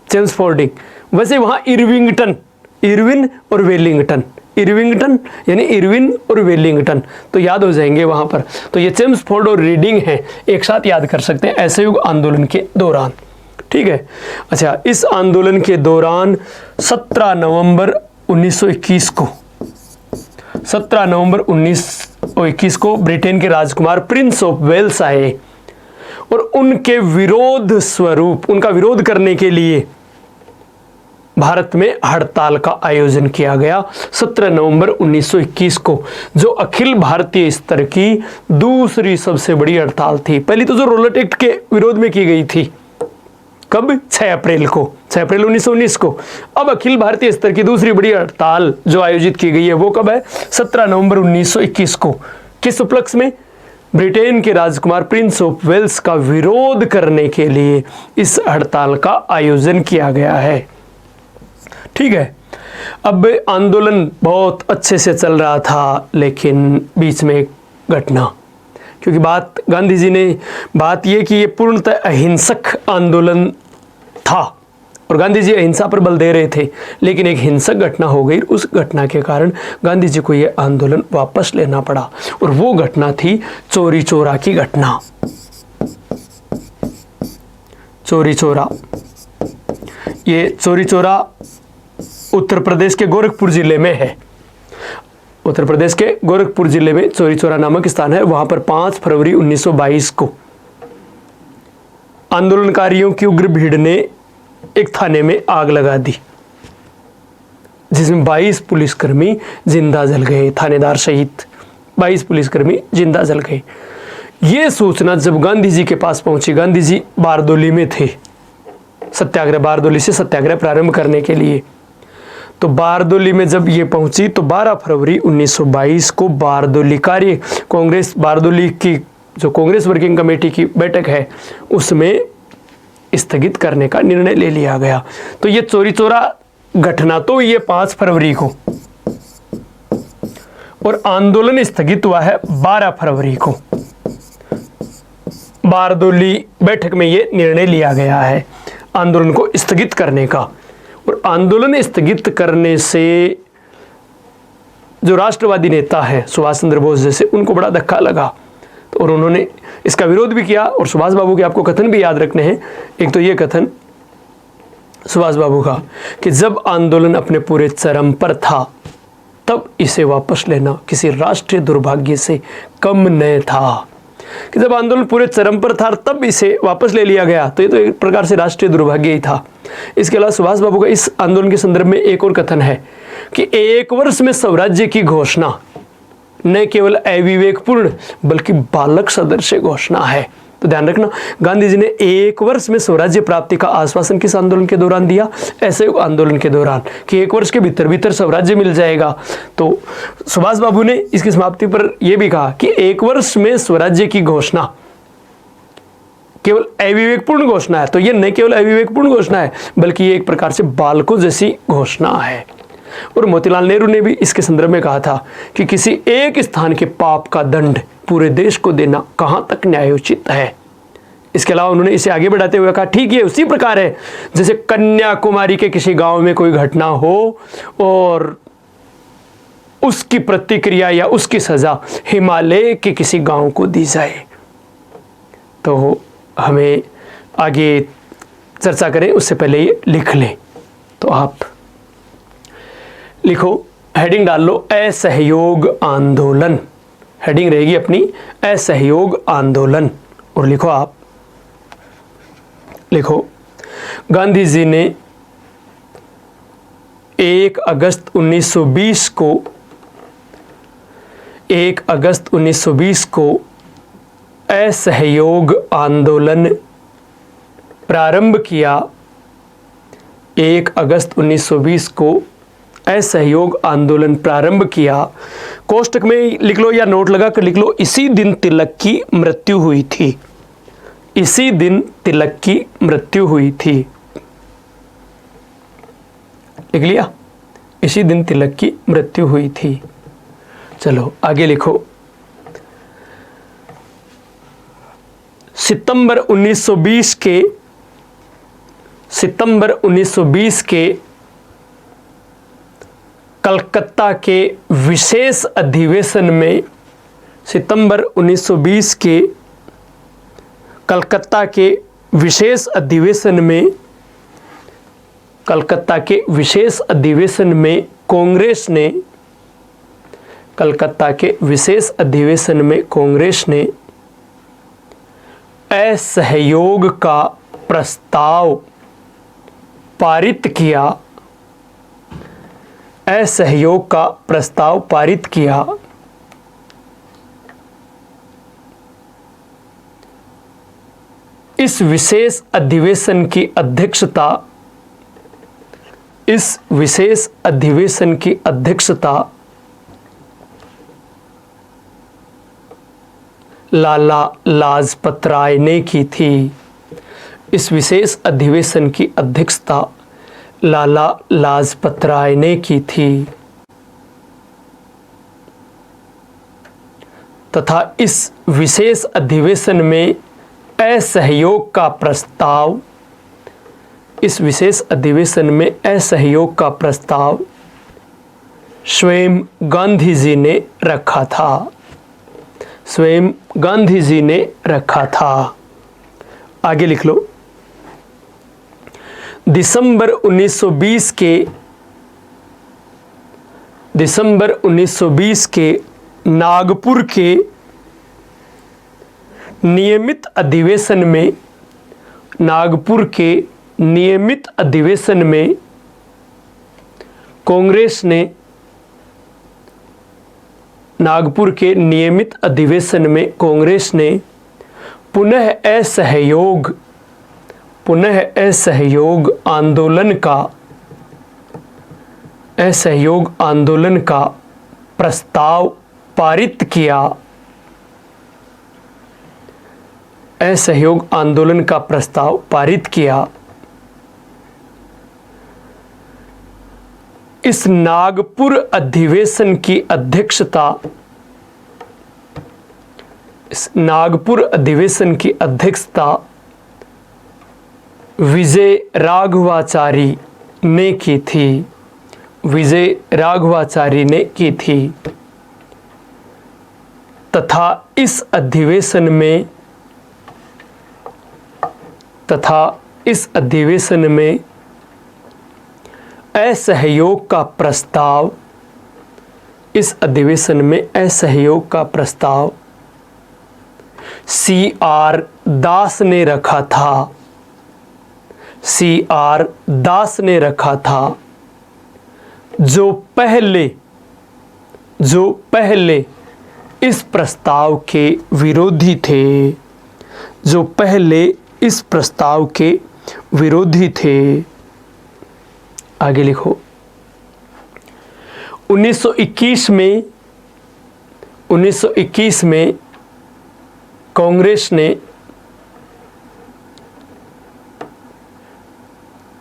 चेम्सफोर्डिंग। वैसे वहाँ इरविन और वेलिंगटन, यानी इरविन और वेलिंगटन, तो याद हो जाएंगे वहां पर। तो ये चेम्सफोर्ड और रेडिंग है, एक साथ याद कर सकते हैं असहयोग आंदोलन के दौरान। ठीक है। अच्छा, इस आंदोलन के दौरान 17 नवंबर 1921 को ब्रिटेन के राजकुमार प्रिंस ऑफ वेल्स आए और उनके विरोध स्वरूप, उनका विरोध करने के लिए भारत में हड़ताल का आयोजन किया गया 17 नवंबर 1921 को, जो अखिल भारतीय स्तर की दूसरी सबसे बड़ी हड़ताल थी। पहली तो जो रोलट एक्ट के विरोध में की गई थी, कब? 6 अप्रैल 1919 को। अब अखिल भारतीय स्तर की दूसरी बड़ी हड़ताल जो आयोजित की गई है वो कब है? 17 नवंबर 1921 को। किस उपलक्ष्य में? ब्रिटेन के राजकुमार प्रिंस ऑफ वेल्स का विरोध करने के लिए इस हड़ताल का आयोजन किया गया है। ठीक है। अब आंदोलन बहुत अच्छे से चल रहा था, लेकिन बीच में घटना, क्योंकि गांधी जी ने बात यह कि ये पूर्णतः अहिंसक आंदोलन था और गांधी जी अहिंसा पर बल दे रहे थे, लेकिन एक हिंसक घटना हो गई। उस घटना के कारण गांधी जी को यह आंदोलन वापस लेना पड़ा, और वो घटना थी चौरी चौरा की घटना। चौरी चौरा, ये चौरी चौरा उत्तर प्रदेश के गोरखपुर जिले में है। उत्तर प्रदेश के गोरखपुर जिले में चौरी चौरा नामक स्थान है। वहां पर 5 फरवरी 1922 को आंदोलनकारियों की उग्र भीड़ ने एक थाने में आग लगा दी, जिसमें 22 पुलिसकर्मी जिंदा जल गए। थानेदार सहित 22 पुलिसकर्मी जिंदा जल गए। ये सूचना जब गांधी जी के पास पहुंची, गांधी जी बारदोली में थे, सत्याग्रह, बारदोली से सत्याग्रह प्रारंभ करने के लिए। तो बारदोली में जब ये पहुंची तो 12 फरवरी 1922 को बारदोली कार्य कांग्रेस, बारदोली की जो कांग्रेस वर्किंग कमेटी की बैठक है उसमें स्थगित करने का निर्णय ले लिया गया। तो ये चोरी चोरा घटना तो ये 5 फरवरी को, और आंदोलन स्थगित हुआ है 12 फरवरी को। बारदोली बैठक में ये निर्णय लिया गया है आंदोलन को स्थगित करने का। और आंदोलन स्थगित करने से जो राष्ट्रवादी नेता है सुभाष चंद्र बोस जैसे, उनको बड़ा धक्का लगा, तो और उन्होंने इसका विरोध भी किया। और सुभाष बाबू के आपको कथन भी याद रखने हैं। एक तो ये कथन सुभाष बाबू का कि जब आंदोलन अपने पूरे चरम पर था तब इसे वापस लेना किसी राष्ट्रीय दुर्भाग्य से कम न था। कि जब आंदोलन पूरे चरम पर था तब इसे वापस ले लिया गया, तो ये तो एक प्रकार से राष्ट्रीय दुर्भाग्य ही था। इसके अलावा सुभाष बाबू का इस आंदोलन के संदर्भ में एक और कथन है कि 1 वर्ष में स्वराज्य की घोषणा न केवल अविवेकपूर्ण बल्कि बालक सदृश घोषणा है। तो ध्यान रखना, गांधी जी ने 1 वर्ष में स्वराज्य प्राप्ति का आश्वासन किस आंदोलन के दौरान दिया? ऐसे आंदोलन के दौरान कि 1 वर्ष के भीतर भीतर स्वराज्य मिल जाएगा। तो सुभाष बाबू ने इसकी समाप्ति पर यह भी कहा कि 1 वर्ष में स्वराज्य की घोषणा केवल अविवेकपूर्ण घोषणा है। तो यह न केवल अविवेकपूर्ण घोषणा है बल्कि ये एक प्रकार से बालकों जैसी घोषणा है। और मोतीलाल नेहरू ने भी इसके संदर्भ में कहा था कि किसी एक स्थान के पाप का दंड पूरे देश को देना कहां तक न्यायोचित है। इसके अलावा उन्होंने इसे आगे बढ़ाते हुए कहा, ठीक है, उसी प्रकार है जैसे कन्याकुमारी के किसी गांव में कोई घटना हो और उसकी प्रतिक्रिया या उसकी सजा हिमालय के किसी गांव को दी जाए। तो हमें आगे चर्चा करें उससे पहले ये लिख लें। तो आप लिखो, हेडिंग डाल लो असहयोग आंदोलन। हेडिंग रहेगी अपनी असहयोग आंदोलन। और लिखो, आप लिखो, गांधी जी ने 1 अगस्त 1920 को 1 अगस्त 1920 को असहयोग आंदोलन प्रारंभ किया। 1 अगस्त 1920 को असहयोग आंदोलन प्रारंभ किया। कोष्टक में लिख लो या नोट लगा कर लिख लो, इसी दिन तिलक की मृत्यु हुई थी। इसी दिन तिलक की मृत्यु हुई थी। लिख लिया, इसी दिन तिलक की मृत्यु हुई थी। चलो आगे लिखो, सितंबर 1920 के कलकत्ता के विशेष अधिवेशन में, सितंबर 1920 के कलकत्ता के विशेष अधिवेशन में, कलकत्ता के विशेष अधिवेशन में कांग्रेस ने, कलकत्ता के विशेष अधिवेशन में कांग्रेस ने असहयोग का प्रस्ताव पारित किया। असहयोग का प्रस्ताव पारित किया। इस विशेष अधिवेशन की अध्यक्षता, इस विशेष अधिवेशन की अध्यक्षता लाला लाजपत राय ने की थी। इस विशेष अधिवेशन की अध्यक्षता लाला लाजपत राय ने की थी तथा इस विशेष अधिवेशन में असहयोग का प्रस्ताव, इस विशेष अधिवेशन में असहयोग का प्रस्ताव स्वयं गांधी जी ने रखा था। स्वयं गांधी जी ने रखा था। आगे लिख लो, दिसंबर 1920 के नागपुर के नियमित अधिवेशन में नागपुर के नियमित अधिवेशन में कांग्रेस ने नागपुर के नियमित अधिवेशन में कांग्रेस ने पुनः असहयोग आंदोलन का प्रस्ताव पारित किया। असहयोग आंदोलन का प्रस्ताव पारित किया। इस नागपुर अधिवेशन की अध्यक्षता विजय राघवाचारी ने की थी तथा इस अधिवेशन में असहयोग का प्रस्ताव CR दास ने रखा था जो पहले इस प्रस्ताव के विरोधी थे। आगे लिखो। 1921 में कांग्रेस ने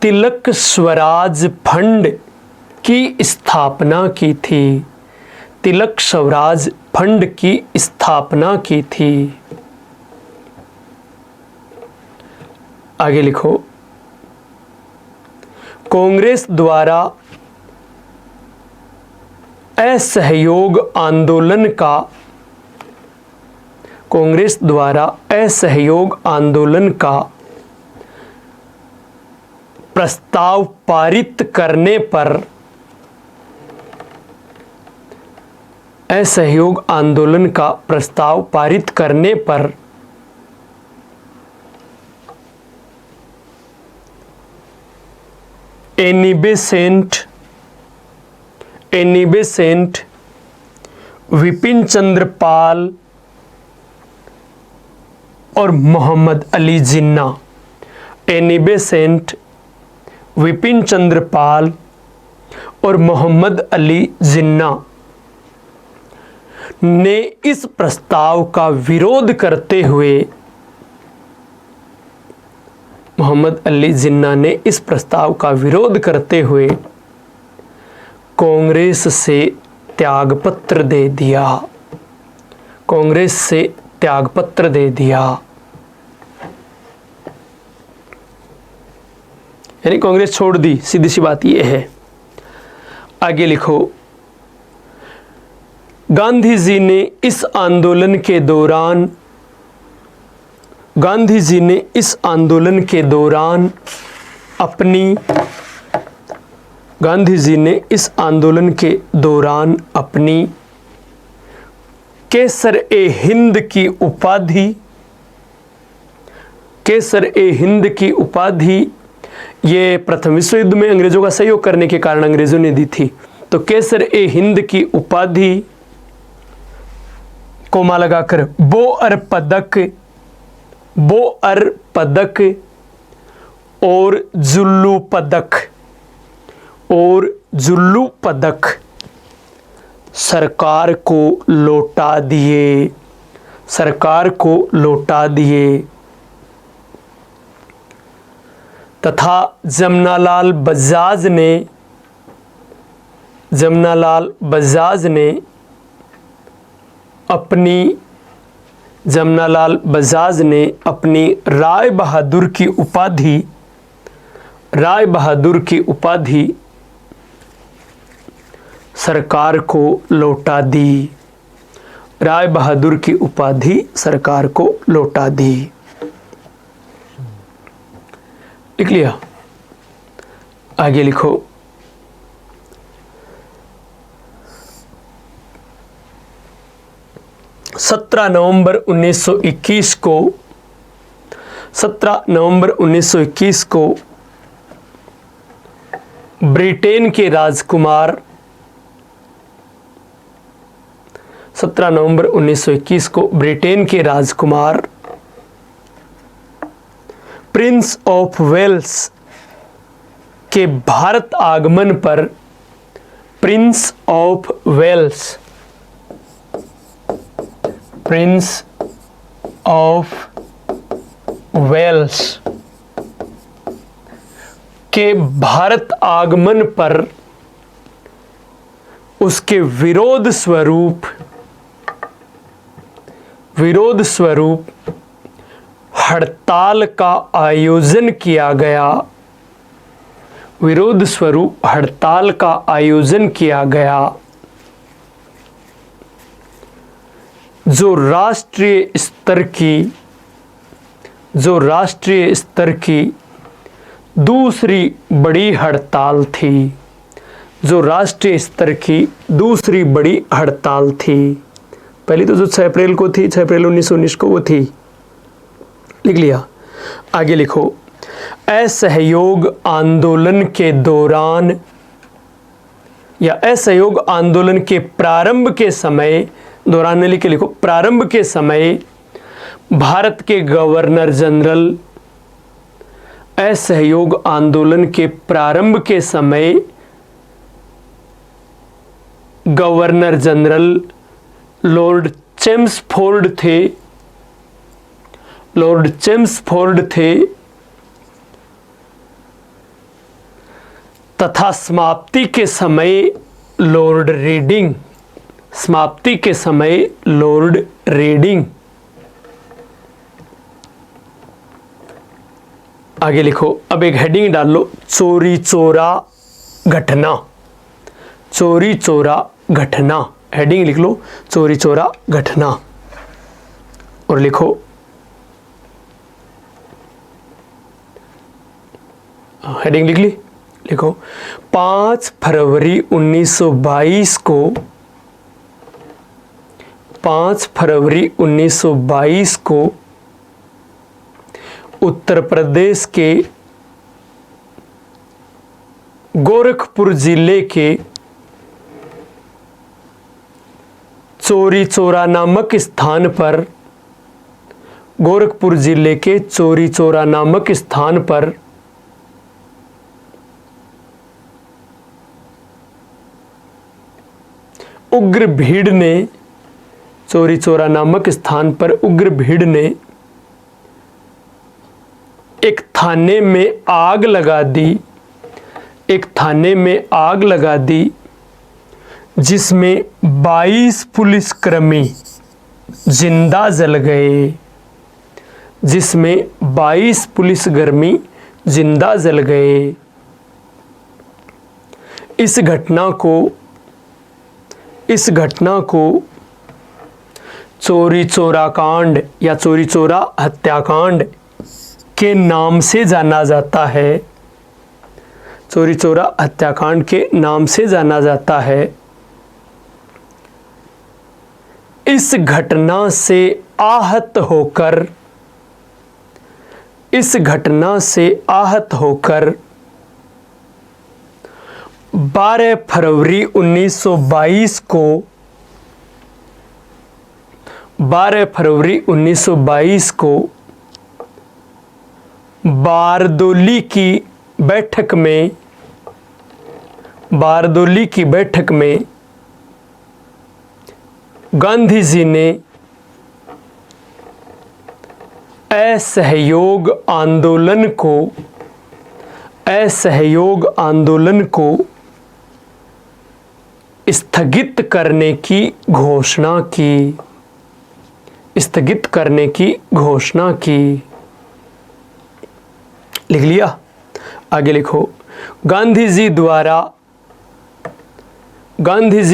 तिलक स्वराज फंड की स्थापना की थी। आगे लिखो। कांग्रेस द्वारा असहयोग आंदोलन का प्रस्ताव पारित करने पर एनी बेसेंट विपिन चंद्र पाल और मोहम्मद अली जिन्ना विपिन चंद्र पाल और मोहम्मद अली जिन्ना ने इस प्रस्ताव का विरोध करते हुए कांग्रेस से त्यागपत्र दे दिया। यानी कांग्रेस छोड़ दी, सीधी सी बात यह है। आगे लिखो। गांधी जी ने इस आंदोलन के दौरान अपनी केसर-ए-हिंद की उपाधि ये प्रथम विश्व युद्ध में अंग्रेजों का सहयोग करने के कारण अंग्रेजों ने दी थी। तो केसर-ए-हिंद की उपाधि कोमा लगाकर बोअर पदक और जुल्लू पदक सरकार को लौटा दिए तथा जमनालाल बजाज ने अपनी राय बहादुर की उपाधि सरकार को लौटा दी। लिख लिया? आगे लिखो। नवंबर 1921 को 17 नवंबर 1921 को ब्रिटेन के राजकुमार 17 नवंबर 1921 को ब्रिटेन के राजकुमार प्रिंस ऑफ वेल्स के भारत आगमन पर प्रिंस ऑफ वेल्स के भारत आगमन पर उसके विरोध स्वरूप हड़ताल का आयोजन किया गया। विरोध स्वरूप हड़ताल का आयोजन किया गया, जो राष्ट्रीय स्तर की दूसरी बड़ी हड़ताल थी। जो राष्ट्रीय स्तर की दूसरी बड़ी हड़ताल थी। पहली तो जो 6 अप्रैल को थी, 6 अप्रैल 1919 को वो थी, लिख लिया। आगे लिखो, असहयोग आंदोलन के दौरान या असहयोग आंदोलन के प्रारंभ के समय, दौरान में लिख के लिखो, प्रारंभ के समय भारत के गवर्नर जनरल, असहयोग आंदोलन के प्रारंभ के समय गवर्नर जनरल लॉर्ड चेम्सफोर्ड थे तथा समाप्ति के समय लॉर्ड रीडिंग। आगे लिखो, अब एक हेडिंग डाल लो, चोरी चोरा घटना। हेडिंग लिख लो, चोरी चोरा घटना, और लिखो हेडिंग लिख ली। लिखो 5 फरवरी 1922 को उत्तर प्रदेश के गोरखपुर जिले के चोरी चोरा नामक स्थान पर, गोरखपुर जिले के चोरी चोरा नामक स्थान पर उग्र भीड़ ने, चोरी चोरा नामक स्थान पर उग्र भीड़ ने एक थाने में आग लगा दी, जिसमें 22 पुलिसकर्मी जिंदा जल गए। इस घटना को चोरी चोरा कांड या चोरी चोरा हत्याकांड के नाम से जाना जाता है। चोरी चोरा हत्याकांड के नाम से जाना जाता है। इस घटना से आहत होकर 12 फरवरी 1922 को बारदोली की बैठक में गांधी जी ने असहयोग आंदोलन को स्थगित करने की घोषणा की। लिख लिया। आगे लिखो, गांधी जी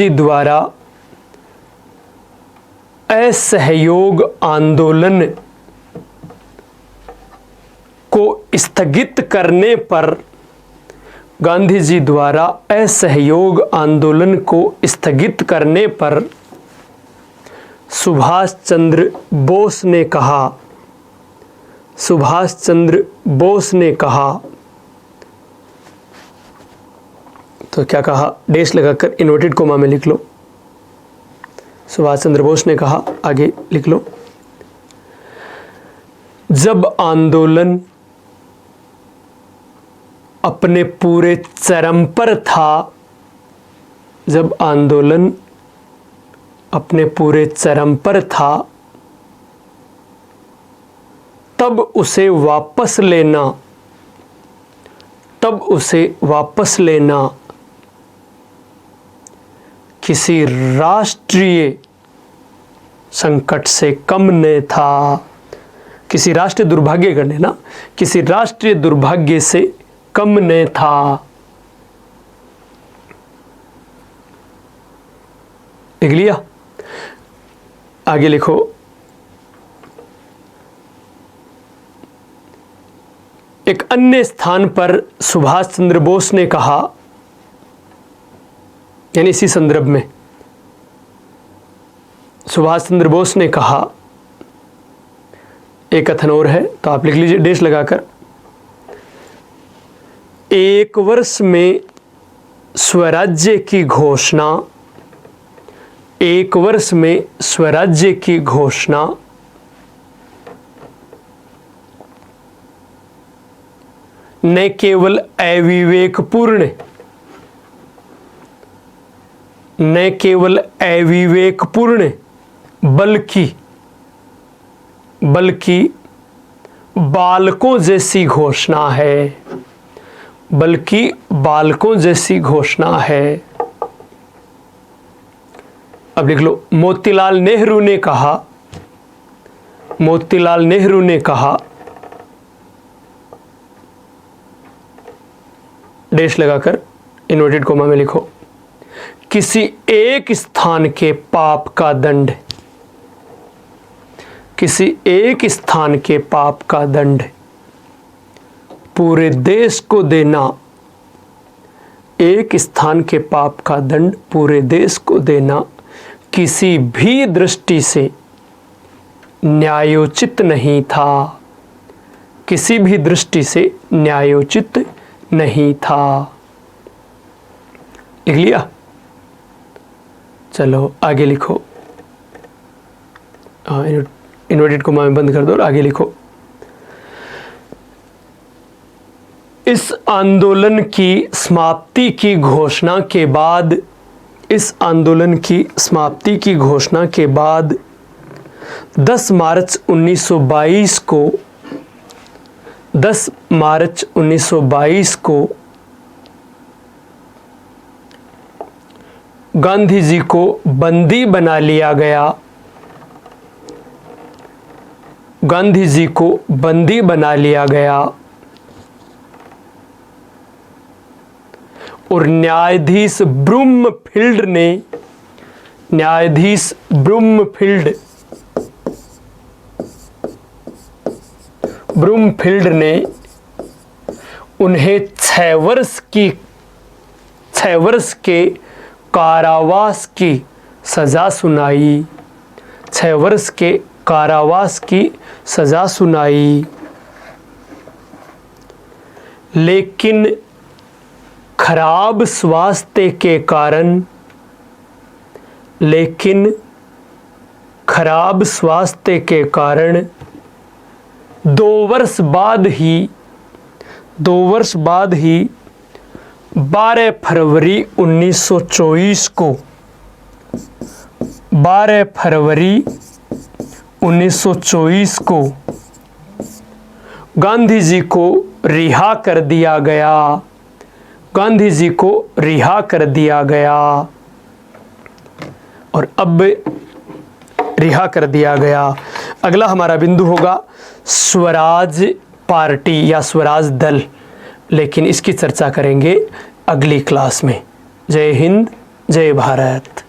द्वारा असहयोग आंदोलन को स्थगित करने पर, गांधी जी द्वारा असहयोग आंदोलन को स्थगित करने पर सुभाष चंद्र बोस ने कहा, सुभाष चंद्र बोस ने कहा, तो क्या कहा, डैश लगाकर इन्वर्टेड कोमा में लिख लो। सुभाष चंद्र बोस ने कहा, आगे लिख लो, जब आंदोलन अपने पूरे चरम पर था, जब आंदोलन अपने पूरे चरम पर था, तब उसे वापस लेना, तब उसे वापस लेना किसी राष्ट्रीय संकट से कम न था। किसी राष्ट्रीय दुर्भाग्य करने ना, किसी राष्ट्रीय दुर्भाग्य से कम न था। लिख लिया? आगे लिखो, एक अन्य स्थान पर सुभाष चंद्र बोस ने कहा, यानी इसी संदर्भ में सुभाष चंद्र बोस ने कहा, एक कथन और है तो आप लिख लीजिए डैश लगाकर, एक वर्ष में स्वराज्य की घोषणा, एक वर्ष में स्वराज्य की घोषणा न केवल अविवेकपूर्ण, न केवल अविवेकपूर्ण बल्कि बालकों जैसी घोषणा है, बल्कि बालकों जैसी घोषणा है। अब लिख लो, मोतीलाल नेहरू ने कहा, मोतीलाल नेहरू ने कहा, डैश लगाकर इन्वर्टेड कोमा में लिखो, किसी एक स्थान के पाप का दंड, किसी एक स्थान के पाप का दंड पूरे देश को देना, एक स्थान के पाप का दंड पूरे देश को देना किसी भी दृष्टि से न्यायोचित नहीं था, किसी भी दृष्टि से न्यायोचित नहीं था। लिख लिया? चलो आगे लिखो, इन्वर्टेड कोमा में बंद कर दो और आगे लिखो, इस आंदोलन की समाप्ति की घोषणा के बाद, इस आंदोलन की समाप्ति की घोषणा के बाद 10 मार्च 1922 को 10 मार्च 1922 को गांधी जी को बंदी बना लिया गया, गांधी जी को बंदी बना लिया गया और न्यायाधीश ब्रूमफील्ड ने, न्यायाधीश ब्रूमफील्ड ने उन्हें 6 वर्ष के कारावास की सजा सुनाई, 6 वर्ष के कारावास की सजा सुनाई। लेकिन खराब स्वास्थ्य के कारण, लेकिन खराब स्वास्थ्य के कारण 2 वर्ष बाद ही 12 फरवरी 1924 को 12 फरवरी 1924 को गांधी जी को रिहा कर दिया गया, गांधी जी को रिहा कर दिया गया। और अब रिहा कर दिया गया, अगला हमारा बिंदु होगा स्वराज पार्टी या स्वराज दल, लेकिन इसकी चर्चा करेंगे अगली क्लास में। जय हिंद, जय भारत।